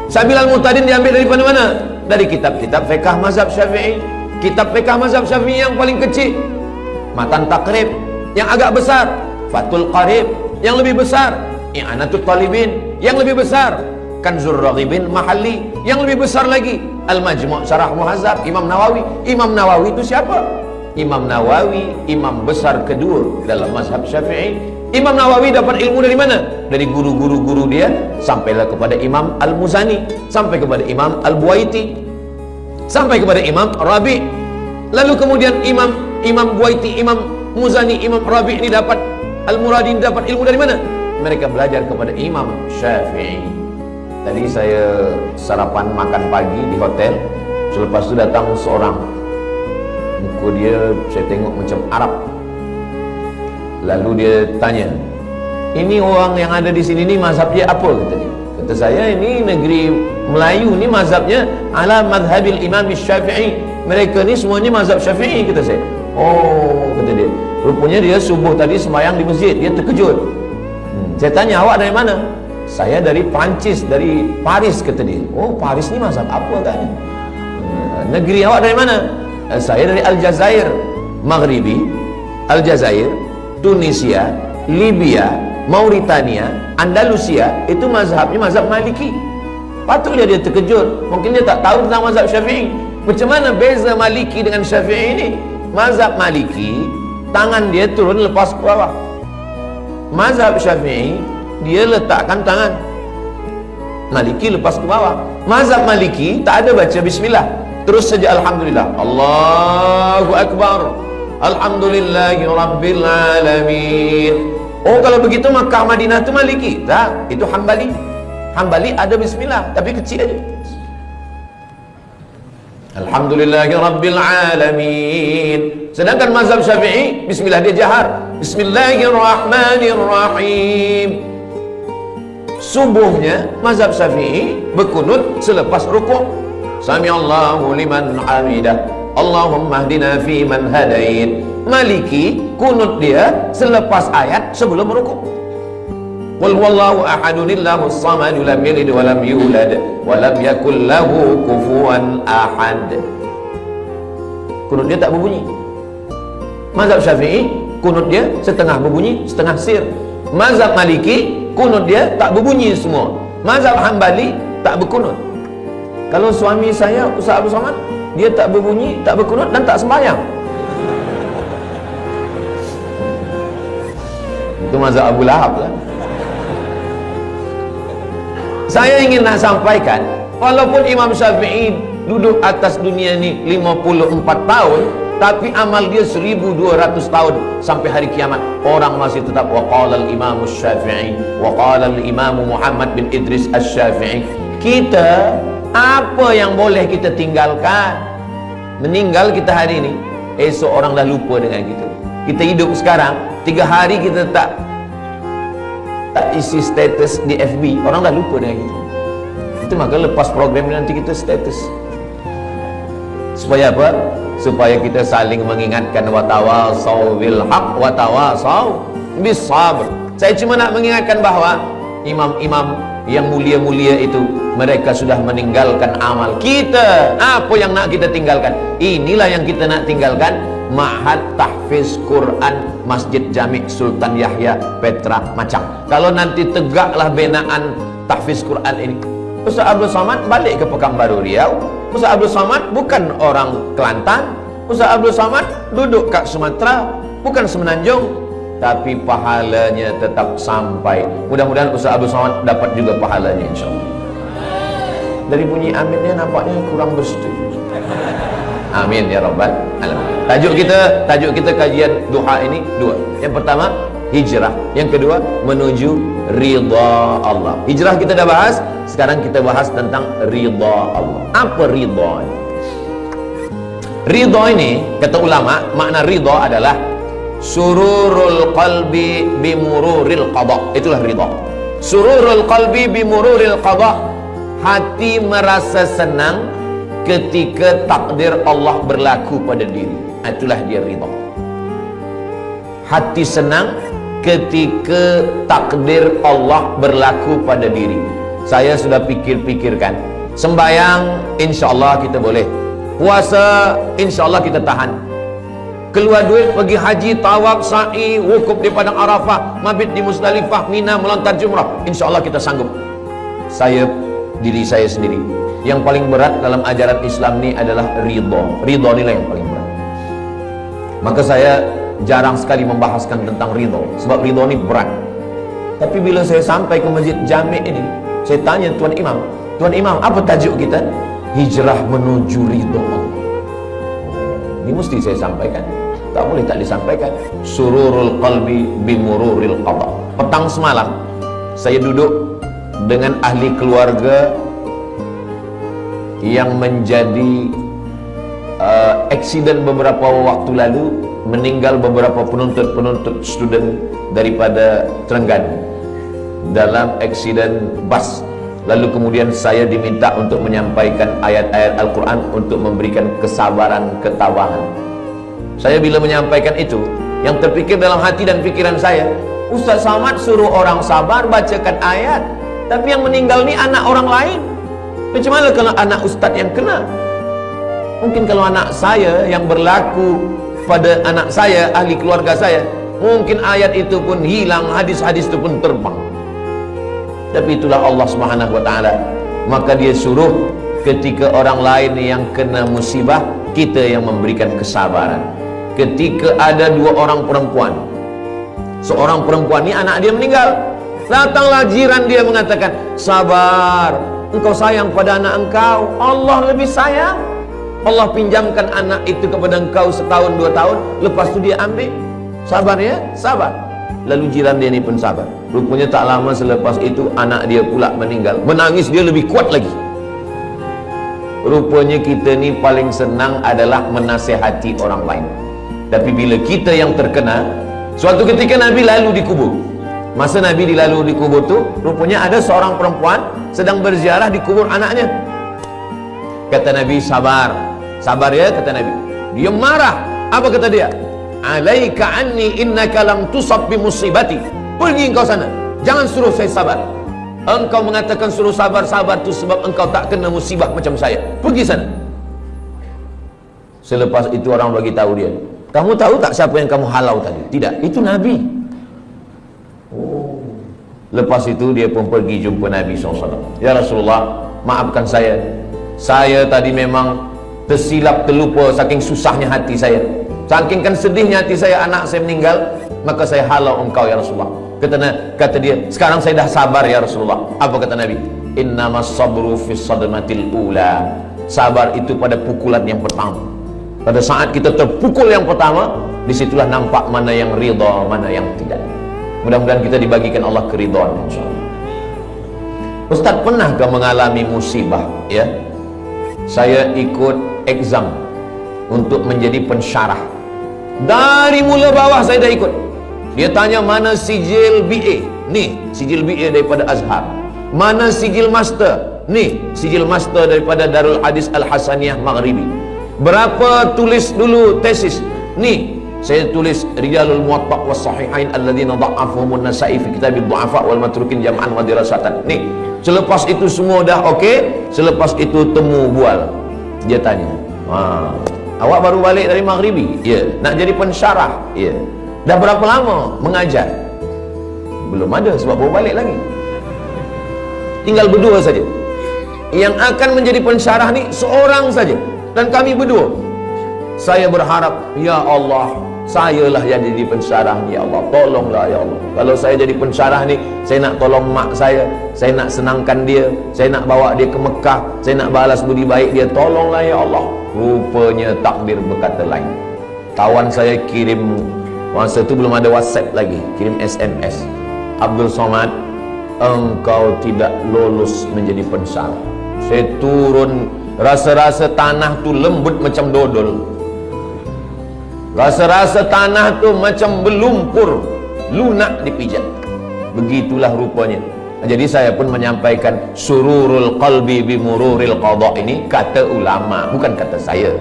Sabilal Muhtadin diambil daripada mana? Dari kitab-kitab fiqh mazhab Syafi'i. Kitab fiqh mazhab Syafi'i yang paling kecil, Matan Taqrib. Yang agak besar, Fathul Qarib. Yang lebih besar, I'anatul Talibin. Yang lebih besar, Kanzur Raghibin Mahalli. Yang lebih besar lagi, Al-Majmu' Syarah Muhazzab, Imam Nawawi. Imam Nawawi itu siapa? Imam Nawawi, imam besar kedua dalam mazhab Syafi'i. Imam Nawawi dapat ilmu dari mana? Dari guru-guru dia, sampailah kepada Imam Al-Muzani, sampai kepada Imam Al-Buaiti, sampai kepada Imam Rabi'. Lalu kemudian Imam Buaiti, Imam Muzani, Imam Rabi' ini dapat, Al-Muradi dapat ilmu dari mana? Mereka belajar kepada Imam Syafi'i. Tadi saya sarapan makan pagi di hotel. Selepas itu datang seorang, muka dia saya tengok macam Arab. Lalu dia tanya, ini orang yang ada di sini ni mazhabnya apa? Kata dia. Kata saya, ini negeri Melayu ni mazhabnya ala madhabil Imam Syafi'i. Mereka ni semuanya mazhab Syafi'i, kata saya. Oh, kata dia. Rupanya dia subuh tadi sembahyang di masjid, dia terkejut. Saya tanya, awak dari mana? Saya dari Perancis, dari Paris, kata dia. Oh, Paris ni mazhab apa katanya? Negeri awak dari mana? Saya dari Aljazair, Maghribi, Aljazair, Tunisia, Libya, Mauritania, Andalusia. Itu mazhabnya mazhab Maliki. Patutlah dia terkejut. Mungkin dia tak tahu tentang mazhab Syafi'i. Macam mana beza Maliki dengan Syafi'i ini? Mazhab Maliki, tangan dia turun lepas ke bawah. Mazhab Syafi'i, dia letakkan tangan. Maliki lepas ke bawah. Mazhab Maliki tak ada baca bismillah, terus saja alhamdulillah. Allahu Akbar. Alhamdulillahi Rabbil Alamin. Oh, kalau begitu Makkah Madinah itu Maliki? Tak, itu Hambali. Hambali ada bismillah, tapi kecil aja. Alhamdulillahi Rabbil Alamin. Sedangkan mazhab Syafi'i, bismillah dia jahar. Bismillahirrahmanirrahim. Subuhnya mazhab Syafi'i berkunut selepas rukuk. Sami'allahu liman hamidah. Allahumma hdina fi man hadait. Maliki kunut dia selepas ayat sebelum rukuk. Qul huwallahu ahadunillahus samad lam yalid wa lam yulad wa lam yakul lahu kufuwan ahad. Kunut dia tak berbunyi. Mazhab Syafi'i kunut dia setengah berbunyi, setengah sir. Mazhab Maliki kunut dia tak berbunyi semua. Mazhab Hambali tak berkunut. Kalau suami saya Ustaz Abdul Somad, dia tak berbunyi, tak berkunut dan tak sembahyang. Itu mazhab Abu Lahab lah. Saya ingin nak sampaikan, walaupun Imam Syafi'i duduk atas dunia ni 54 tahun, tapi amal dia 1200 tahun sampai hari kiamat. Orang masih tetap waqala al-Imam Syafi'i, waqala al-Imam Muhammad bin Idris Asy-Syafi'i. Kita apa yang boleh kita tinggalkan? Meninggal kita hari ini, esok orang dah lupa dengan kita. Kita hidup sekarang 3 hari kita tak isi status di FB, orang dah lupa dengan kita. Itu maka lepas program ini nanti kita status. Supaya apa? Supaya kita saling mengingatkan wa tawasau bil haq wa tawasau bis sabr. Saya cuma nak mengingatkan bahawa imam-imam yang mulia-mulia itu mereka sudah meninggalkan amal. Kita apa yang nak kita tinggalkan? Inilah yang kita nak tinggalkan. Ma'had Tahfiz Quran Masjid Jami' Sultan Yahya Petra Macang. Kalau nanti tegaklah binaan Tahfiz Quran ini, Ustaz Abdul Somad balik ke Pekanbaru Riau. Ustaz Abdul Somad bukan orang Kelantan. Ustaz Abdul Somad duduk kat Sumatera, bukan Semenanjung, tapi pahalanya tetap sampai. Mudah-mudahan Ustaz Abdul Somad dapat juga pahalanya, insyaAllah. Dari bunyi aminnya nampaknya kurang bersetuju. Amin ya rabbal alamin. Tajuk kita kajian duha ini dua. Yang pertama hijrah, yang kedua menuju ridha Allah. Hijrah kita dah bahas, sekarang kita bahas tentang ridha Allah. Apa ridha ini? Ridha ini kata ulama, makna ridha adalah sururul qalbi bimururil qada. Itulah ridha. Sururul qalbi bimururil qada. Hati merasa senang ketika takdir Allah berlaku pada diri. Itulah dia ridha. Hati senang ketika takdir Allah berlaku pada diri. Saya sudah pikirkan. Sembayang insyaAllah kita boleh. Puasa insyaAllah kita tahan. Keluar duit pergi haji, tawaf, sa'i, wukuf di padang Arafah, mabit di Musdalifah, Mina, melontar jumrah, insyaAllah kita sanggup. Diri saya sendiri, yang paling berat dalam ajaran Islam ni adalah ridha. Ridha inilah yang paling berat. Maka saya jarang sekali membahaskan tentang ridha, sebab ridha ni berat. Tapi bila saya sampai ke Masjid Jami' ini, saya tanya Tuan Imam, apa tajuk kita? Hijrah menuju ridha Allah. Ini mesti saya sampaikan, tak boleh tak disampaikan. Sururul qalbi bimururil qada. Petang semalam saya duduk dengan ahli keluarga yang menjadi aksiden beberapa waktu lalu, meninggal beberapa penuntut student daripada Terengganu dalam aksiden bas. Lalu kemudian saya diminta untuk menyampaikan ayat-ayat Al-Quran untuk memberikan kesabaran, ketabahan. Saya bila menyampaikan itu, yang terfikir dalam hati dan fikiran saya, Ustaz Somad suruh orang sabar bacakan ayat, tapi yang meninggal ni anak orang lain. Macam mana kalau anak ustaz yang kena? Mungkin kalau anak saya yang berlaku pada anak saya, ahli keluarga saya, mungkin ayat itu pun hilang, hadis-hadis itu pun terbang. Tapi itulah Allah Subhanahu wa taala. Maka dia suruh ketika orang lain yang kena musibah, kita yang memberikan kesabaran. Ketika ada dua orang perempuan, seorang perempuan ini anak dia meninggal, datanglah jiran dia mengatakan, sabar, engkau sayang pada anak engkau, Allah lebih sayang. Allah pinjamkan anak itu kepada engkau setahun 2 tahun, lepas itu dia ambil. Sabar ya, sabar. Lalu jiran dia ini pun sabar. Rupanya tak lama selepas itu anak dia pula meninggal. Menangis dia lebih kuat lagi. Rupanya kita ni paling senang adalah menasihati orang lain. Tapi bila kita yang terkena, suatu ketika Nabi lalu di kubur. Masa Nabi dilalu di kubur tu, rupanya ada seorang perempuan sedang berziarah di kubur anaknya. Kata Nabi, sabar, sabar ya, kata Nabi. Dia marah. Apa kata dia? Alaika anni innaka lam tusab bi musibati. Pergi engkau sana, jangan suruh saya sabar. Engkau mengatakan suruh sabar-sabar tu sebab engkau tak kena musibah macam saya. Pergi sana. Selepas itu orang bagi tahu dia, kamu tahu tak siapa yang kamu halau tadi? Tidak, itu Nabi. Oh. Lepas itu dia pun pergi jumpa Nabi SAW. Ya Rasulullah, maafkan saya tadi memang tersilap, terlupa, saking susahnya hati saya, saking kan sedihnya hati saya, anak saya meninggal, maka saya halau engkau ya Rasulullah. Kata dia, sekarang saya dah sabar ya Rasulullah. Apa kata Nabi? Innamas sabru fis sadmatil ula. Sabar itu pada pukulan yang pertama. Pada saat kita terpukul yang pertama, disitulah nampak mana yang ridha, mana yang tidak. Mudah-mudahan kita dibagikan Allah keridhaan, insyaallah. Ustaz, pernahkah mengalami musibah ya? Saya ikut exam untuk menjadi pensyarah. Dari mula bawah saya dah ikut. Dia tanya mana sijil BA. Nih, sijil BA daripada Azhar. Mana sijil master? Nih, sijil master daripada Darul Hadis Al-Hasaniyah Maghribi. Berapa tulis dulu tesis? Nih, saya tulis Rijalul Muwatta' was Sahihain alladzina dha'afuhumun Nasa'i fi kitabil du'afa wal matrukin jam'an wa dirasatan. Nih, selepas itu semua dah okey, selepas itu temu bual. Dia tanya, awak baru balik dari Maghribi? Ya. Nak jadi pensyarah? Ya. Dah berapa lama mengajar? Belum ada, sebab baru balik lagi. Tinggal berdua saja. Yang akan menjadi pensyarah ni seorang saja, dan kami berdua. Saya berharap, ya Allah, sayalah yang jadi pensyarah ni, ya Allah, tolonglah ya Allah. Kalau saya jadi pensyarah ni, saya nak tolong mak saya nak senangkan dia, saya nak bawa dia ke Mekah, saya nak balas budi baik dia, tolonglah ya Allah. Rupanya takdir berkata lain. Kawan saya kirim, masa tu belum ada WhatsApp lagi, kirim SMS, Abdul Somad, engkau tidak lolos menjadi pensyarah. Saya turun, rasa-rasa tanah tu lembut macam dodol, rasa-rasa tanah tu macam berlumpur, lunak dipijat. Begitulah rupanya. Jadi saya pun menyampaikan sururul qalbi bimururil qada, ini kata ulama, bukan kata saya.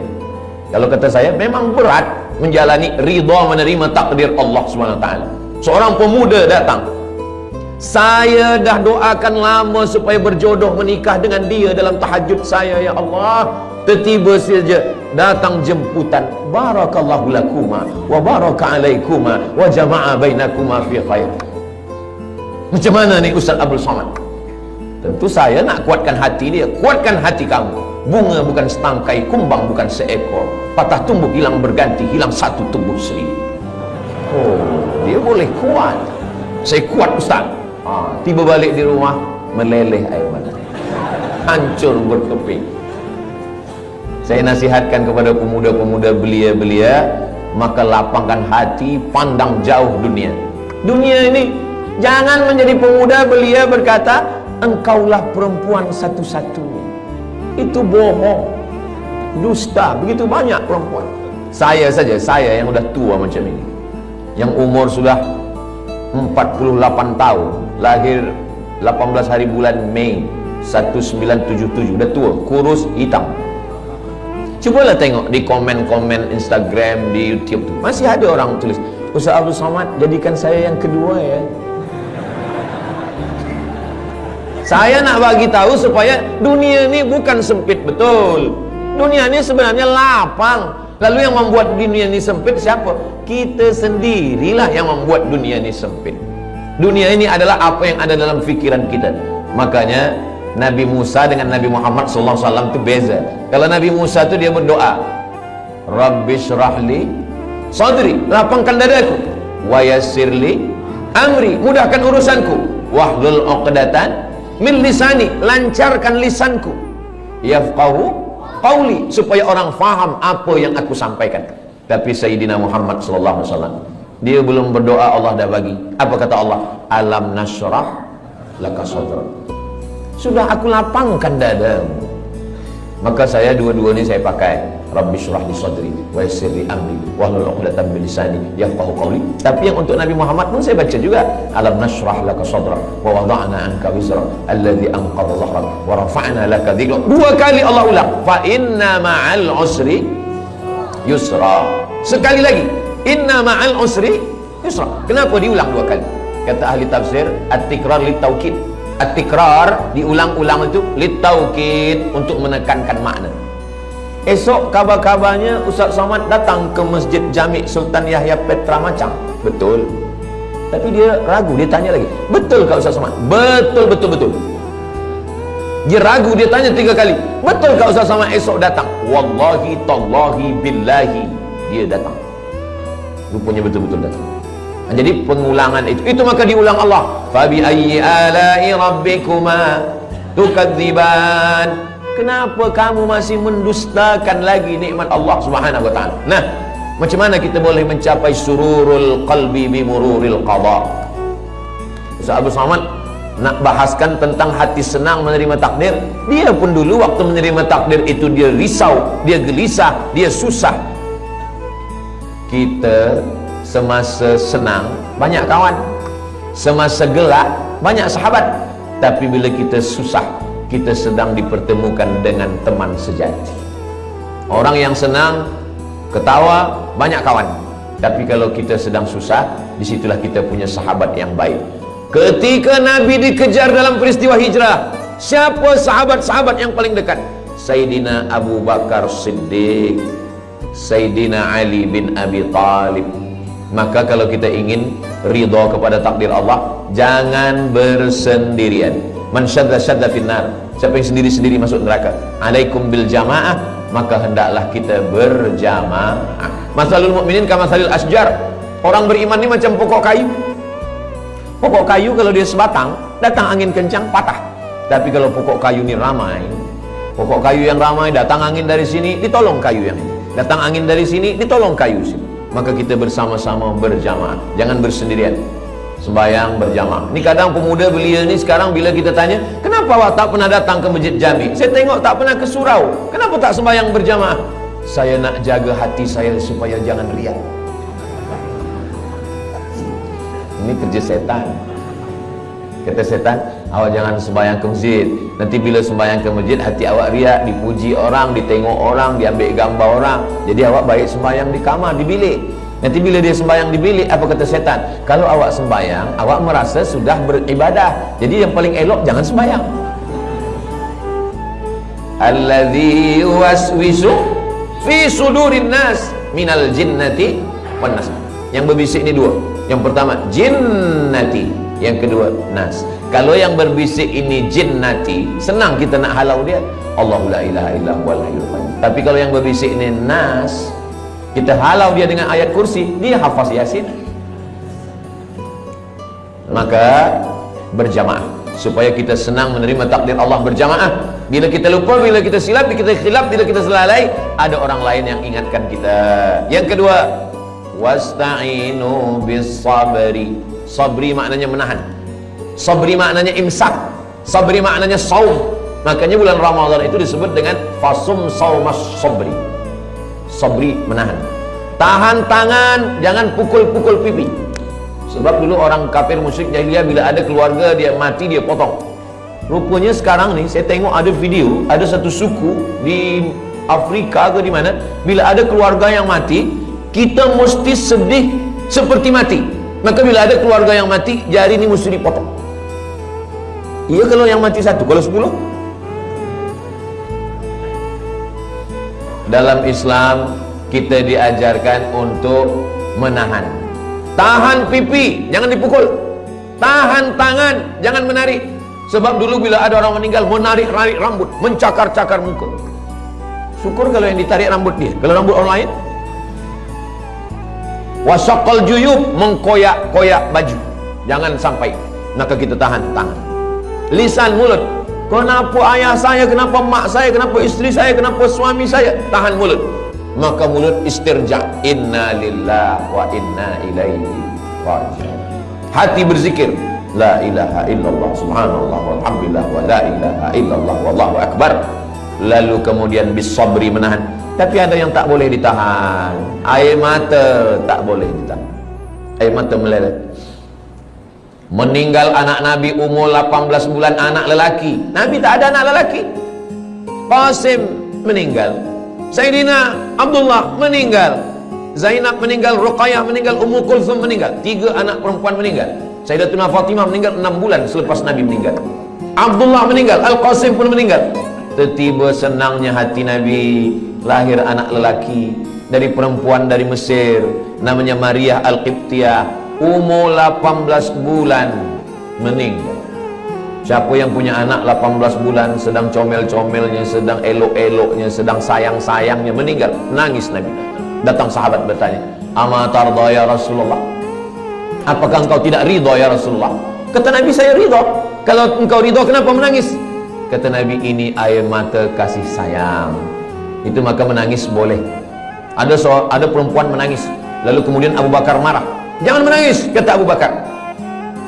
Kalau kata saya, memang berat menjalani ridha, menerima takdir Allah SWT. Seorang pemuda datang, saya dah doakan lama supaya berjodoh, menikah dengan dia dalam tahajud saya, ya Allah. Tiba-tiba saja datang jemputan, barakallahu lakuma wa baraka alaikuma wa jama'a bainakuma fi khair. Macam mana ni Ustaz Abdul Somad? Tentu saya nak kuatkan hati dia. Kuatkan hati kamu. Bunga bukan setangkai, kumbang bukan seekor. Patah tumbuh hilang berganti, hilang satu tumbuh seribu. Oh, dia boleh kuat. Saya kuat Ustaz. Tiba balik di rumah, meleleh air mata, hancur berkeping. Saya nasihatkan kepada pemuda-pemuda belia-belia, maka lapangkan hati, pandang jauh dunia. Dunia ini, jangan menjadi pemuda belia berkata, engkaulah perempuan satu-satunya. Itu bohong, dusta. Begitu banyak perempuan. Saya saja, saya yang sudah tua macam ini, yang umur sudah 48 tahun, lahir 18 hari bulan Mei 1977, dah tua, kurus, hitam. Cubalah tengok di komen-komen Instagram, di YouTube tu, masih ada orang tulis, Ustaz Abdul Somad, jadikan saya yang kedua ya. Saya nak bagi tahu supaya dunia ni bukan sempit betul. Dunia ini sebenarnya lapang. Lalu yang membuat dunia ini sempit siapa? Kita sendirilah yang membuat dunia ini sempit. Dunia ini adalah apa yang ada dalam fikiran kita. Makanya Nabi Musa dengan Nabi Muhammad SAW itu beza. Kalau Nabi Musa itu dia berdoa, Rabbi syrahli sadri, lapangkan dadaku, wa yassirli amri, mudahkan urusanku, wahlul uqdatan min lisani, lancarkan lisanku, yafqahu qauli, supaya orang faham apa yang aku sampaikan. Tapi Sayyidina Muhammad SAW, dia belum berdoa Allah dah bagi. Apa kata Allah? Alam nashrah laka sadrak, sudah aku lapangkan dadamu. Maka saya dua-dua ini saya pakai, Rabbi syrah li sadri wa yassir li amri wahlul 'uqdatam min lisani yafqahu qawli. Tapi yang untuk Nabi Muhammad pun saya baca juga, alam nashrah laka sadrak wa wada'na anka wizrak alladhi anqadha dhahrak wa rafa'na laka dhikrak. Dua kali Allah ulang, fa inna ma'al usri yusra. Sekali lagi, inna ma'al usri yusra. Kenapa diulang dua kali? Kata ahli tafsir, at-tikrar lit-taukid. At-tikrar diulang-ulang itu lit-taukid, untuk menekankan makna. Esok kabar-kabarnya Ustaz Somad datang ke Masjid Jami' Sultan Yahya Petra Macang. Betul. Tapi dia ragu, dia tanya lagi, betul kah Ustaz Somad? Betul, betul, betul. Dia ragu, dia tanya 3 kali, betul kah Ustaz Somad esok datang? Wallahi, tallahi, billahi, dia datang. Rupanya betul-betul datang. Jadi pengulangan itu maka diulang Allah. Fabi ayyi ala'i rabbikuma tukadziban. Kenapa kamu masih mendustakan lagi nikmat Allah Subhanahu wa taala? Nah, macam mana kita boleh mencapai sururul qalbi bi mururil qada? Ustaz Abu Samad nak bahaskan tentang hati senang menerima takdir. Dia pun dulu waktu menerima takdir itu dia risau, dia gelisah, dia susah. Kita semasa senang banyak kawan, semasa gelak banyak sahabat, tapi bila kita susah, kita sedang dipertemukan dengan teman sejati. Orang yang senang ketawa banyak kawan, tapi kalau kita sedang susah, disitulah kita punya sahabat yang baik. Ketika Nabi dikejar dalam peristiwa hijrah, siapa sahabat-sahabat yang paling dekat? Sayyidina Abu Bakar Siddiq, Sayyidina Ali bin Abi Talib. Maka kalau kita ingin ridha kepada takdir Allah, jangan bersendirian. Man syadda finnar, siapa yang sendiri-sendiri masuk neraka. Alaikum bil jamaah, maka hendaklah kita berjamaah. Masalul mukminin kamasalil asjar. Orang beriman ini macam pokok kayu. Pokok kayu kalau dia sebatang, datang angin kencang patah. Tapi kalau pokok kayu ini ramai, pokok kayu yang ramai, datang angin dari sini, ditolong kayu yang ini. Datang angin dari sini, ditolong kayu sini. Maka kita bersama-sama berjamaah, jangan bersendirian. Sembahyang berjamaah. Ini kadang pemuda belia ni sekarang bila kita tanya, kenapa awak tak pernah datang ke Masjid Jami? Saya tengok tak pernah ke surau. Kenapa tak sembahyang berjamaah? Saya nak jaga hati saya supaya jangan riak. Ini kerja setan. Kata setan, awak jangan sembahyang ke masjid. Nanti bila sembahyang ke masjid, hati awak riak, dipuji orang, ditengok orang, diambil gambar orang. Jadi awak baik sembahyang di kamar, di bilik. Nanti bila dia sembahyang di bilik, apa kata setan? Kalau awak sembahyang, awak merasa sudah beribadah. Jadi yang paling elok jangan sembahyang. Alladzi yuwaswisu fi sudurin nas minal jinnati wan nas. Yang berbisik ni dua. Yang pertama jinnati, yang kedua nas. Kalau yang berbisik ini jinnati, senang kita nak halau dia. Allahu la ilaha illa huwal hayyul qayyum. Tapi kalau yang berbisik ini nas, kita halau dia dengan ayat kursi, dia hafaz Yasin. Maka berjamaah supaya kita senang menerima takdir Allah berjamaah. Bila kita lupa, bila kita silap, bila kita khilaf, bila kita selalai, ada orang lain yang ingatkan kita. Yang kedua, wasta'inu bis sabri. Sabri maknanya menahan. Sabri maknanya imsak. Sabri maknanya saum. Makanya bulan Ramadan itu disebut dengan fasum saumas sabri. Sabri menahan. Tahan tangan, jangan pukul-pukul pipi. Sebab dulu orang kafir musyrik jahiliyah bila ada keluarga dia mati dia potong. Rupanya sekarang nih saya tengok ada video, ada satu suku di Afrika ke di mana, bila ada keluarga yang mati, kita mesti sedih seperti mati. Maka bila ada keluarga yang mati, jari ini mesti dipotong. Iya kalau yang mati satu, kalau 10 Dalam Islam kita diajarkan untuk menahan. Tahan pipi, jangan dipukul. Tahan tangan, jangan menarik. Sebab dulu bila ada orang meninggal, menarik-narik rambut, mencakar-cakar muka. Syukur kalau yang ditarik rambut dia. Kalau rambut orang lain, wasaqal juyub, mengkoyak-koyak baju, jangan sampai. Maka kita tahan tangan. Lisan, mulut, kenapa ayah saya, kenapa mak saya, kenapa isteri saya, kenapa suami saya, tahan mulut. Maka mulut istirja, inna lillahi wa inna ilaihi raji'un. Hati berzikir, la ilaha illallah, subhanallah, walhamdulillah, wa la ilaha illallah, wallahu akbar. Lalu kemudian bisabri, menahan. Tapi ada yang tak boleh ditahan. Air mata tak boleh ditahan. Air mata meleleh. Meninggal anak Nabi umur 18 bulan, anak lelaki. Nabi tak ada anak lelaki. Qasim meninggal, Sayyidina Abdullah meninggal, Zainab meninggal, Ruqayyah meninggal, Ummu Kulthum meninggal. 3 anak perempuan meninggal. Sayyidatuna Fatimah meninggal 6 bulan selepas Nabi meninggal. Abdullah meninggal, Al-Qasim pun meninggal. Tiba senangnya hati Nabi, lahir anak lelaki dari perempuan dari Mesir, namanya Maria Al-Qibtiyah, umur 18 bulan meninggal. Siapa yang punya anak 18 bulan, sedang comel-comelnya, sedang elok-eloknya, sedang sayang-sayangnya, meninggal, nangis Nabi. Datang sahabat bertanya, ama tarda ya Rasulullah, apakah engkau tidak ridha ya Rasulullah? Kata Nabi, saya ridha. Kalau engkau ridha, kenapa menangis? Kata Nabi, ini air mata kasih sayang. Itu maka menangis boleh. Ada perempuan menangis, lalu kemudian Abu Bakar marah, jangan menangis, kata Abu Bakar.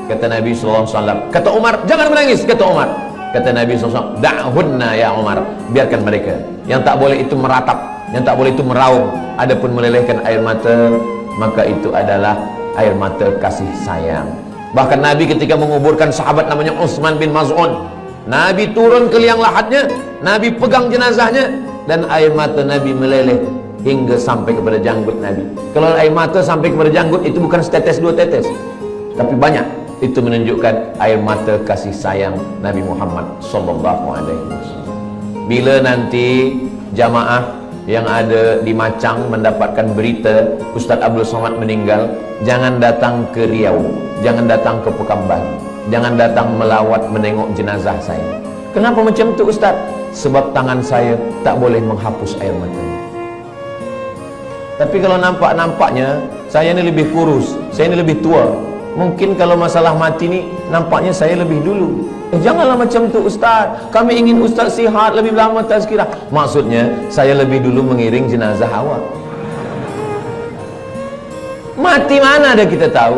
Kata Nabi SAW. Kata Umar, jangan menangis, kata Umar. Kata Nabi SAW, da'hunna ya Umar, biarkan mereka. Yang tak boleh itu meratap, yang tak boleh itu meraung. Adapun melelehkan air mata, maka itu adalah air mata kasih sayang. Bahkan Nabi ketika menguburkan sahabat namanya Utsman bin Maz'un, Nabi turun ke liang lahatnya, Nabi pegang jenazahnya, dan air mata Nabi meleleh hingga sampai kepada janggut Nabi. Kalau air mata sampai kepada janggut, itu bukan setetes 2 tetes, tapi banyak. Itu menunjukkan air mata kasih sayang Nabi Muhammad SAW. Bila nanti jamaah yang ada di Macang mendapatkan berita Ustaz Abdul Somad meninggal, jangan datang ke Riau, jangan datang ke Pekanbaru, jangan datang melawat menengok jenazah saya. Kenapa macam tu Ustaz? Sebab tangan saya tak boleh menghapus air mata. Tapi kalau nampak-nampaknya saya ni lebih kurus, saya ni lebih tua, mungkin kalau masalah mati ni nampaknya saya lebih dulu. Janganlah macam tu Ustaz, kami ingin Ustaz sihat lebih lama tazkirah. Maksudnya saya lebih dulu mengiring jenazah awak. Mati mana ada kita tahu.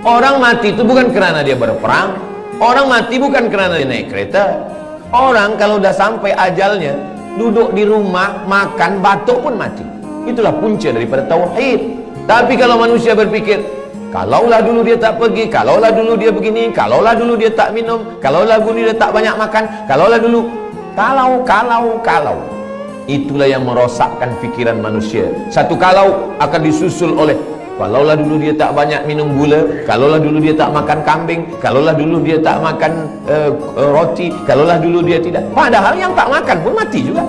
Orang mati itu bukan kerana dia berperang, orang mati bukan kerana dia naik kereta. Orang kalau dah sampai ajalnya, duduk di rumah, makan, batuk pun mati. Itulah punca daripada tauhid. Tapi kalau manusia berpikir, kalaulah dulu dia tak pergi, kalaulah dulu dia begini, kalaulah dulu dia tak minum, kalaulah dulu dia tak banyak makan, kalaulah dulu, kalau, itulah yang merosakkan fikiran manusia. Satu kalau akan disusul oleh, kalaulah dulu dia tak banyak minum gula, kalaulah dulu dia tak makan kambing, kalaulah dulu dia tak makan roti, kalaulah dulu dia tidak. Padahal yang tak makan pun mati juga.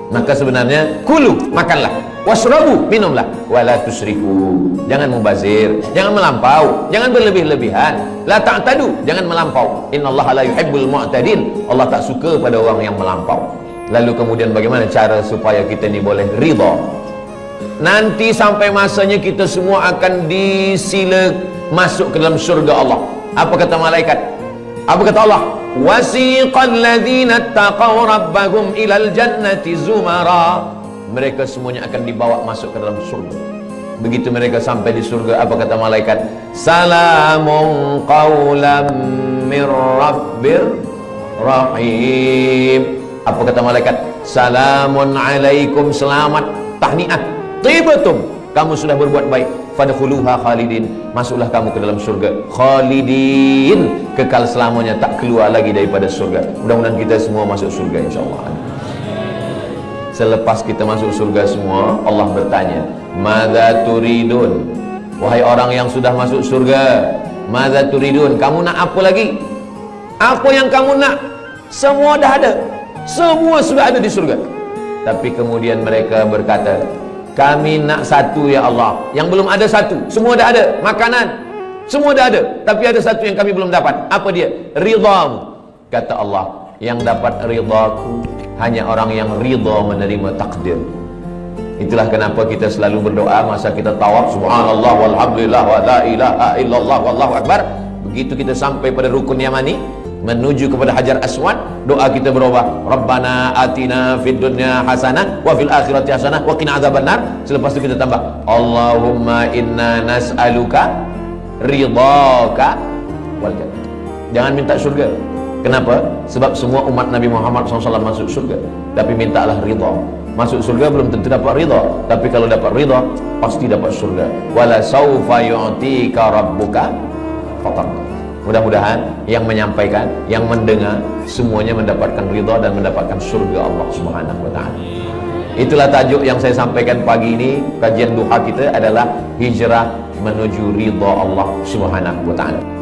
Maka sebenarnya kulu, makanlah, wasrabu, minumlah, wala tusrifu, jangan mubazir, jangan melampau, jangan berlebih-lebihan, la ta'tadu, jangan melampau. Innallaha la yuhibbul mu'tadin, Allah tak suka pada orang yang melampau. Lalu kemudian bagaimana cara supaya kita ni boleh ridha? Nanti sampai masanya kita semua akan disila masuk ke dalam syurga Allah. Apa kata malaikat? Apa kata Allah? Wasiqal ladzina taqaw rabbahum ilal jannati zumara. Mereka semuanya akan dibawa masuk ke dalam surga. Begitu mereka sampai di surga, apa kata malaikat? Salamun qawlam mir rabbir rahim. Apa kata malaikat? Salamun alaikum, selamat, tahniah, tibatum, kamu sudah berbuat baik, fadkhuluha khalidin, masuklah kamu ke dalam surga khalidin, kekal selamanya, tak keluar lagi daripada surga. Mudah-mudahan kita semua masuk surga insyaAllah. Selepas kita masuk surga semua, Allah bertanya, madza turidun, wahai orang yang sudah masuk surga, madza turidun, kamu nak apa lagi? Apa yang kamu nak? Semua dah ada, semua sudah ada di surga. Tapi kemudian mereka berkata, kami nak satu ya Allah. Yang belum ada satu. Semua dah ada. Makanan semua dah ada. Tapi ada satu yang kami belum dapat. Apa dia? Ridhamu. Kata Allah, yang dapat ridhaku hanya orang yang ridha menerima takdir. Itulah kenapa kita selalu berdoa masa kita tawaf, subhanallah walhamdulillah wa la ilaha illallah wallahu akbar. Begitu kita sampai pada rukun yamani menuju kepada Hajar Aswad, doa kita berubah, Rabbana atina fid dunya hasanah wa fil akhirati hasanah wa qina adzabannar. Selepas itu kita tambah, Allahumma inna nas'aluka ridhaka wal jannah. Jangan minta surga. Kenapa? Sebab semua umat Nabi Muhammad SAW masuk surga. Tapi mintalah ridha. Masuk surga belum tentu dapat ridha, tapi kalau dapat ridha pasti dapat surga. Wala saufa yu'tika rabbuka fatarda. Mudah-mudahan yang menyampaikan, yang mendengar semuanya mendapatkan ridha dan mendapatkan surga Allah Subhanahu wa taala. Itulah tajuk yang saya sampaikan pagi ini. Kajian duha kita adalah hijrah menuju ridha Allah Subhanahu wa taala.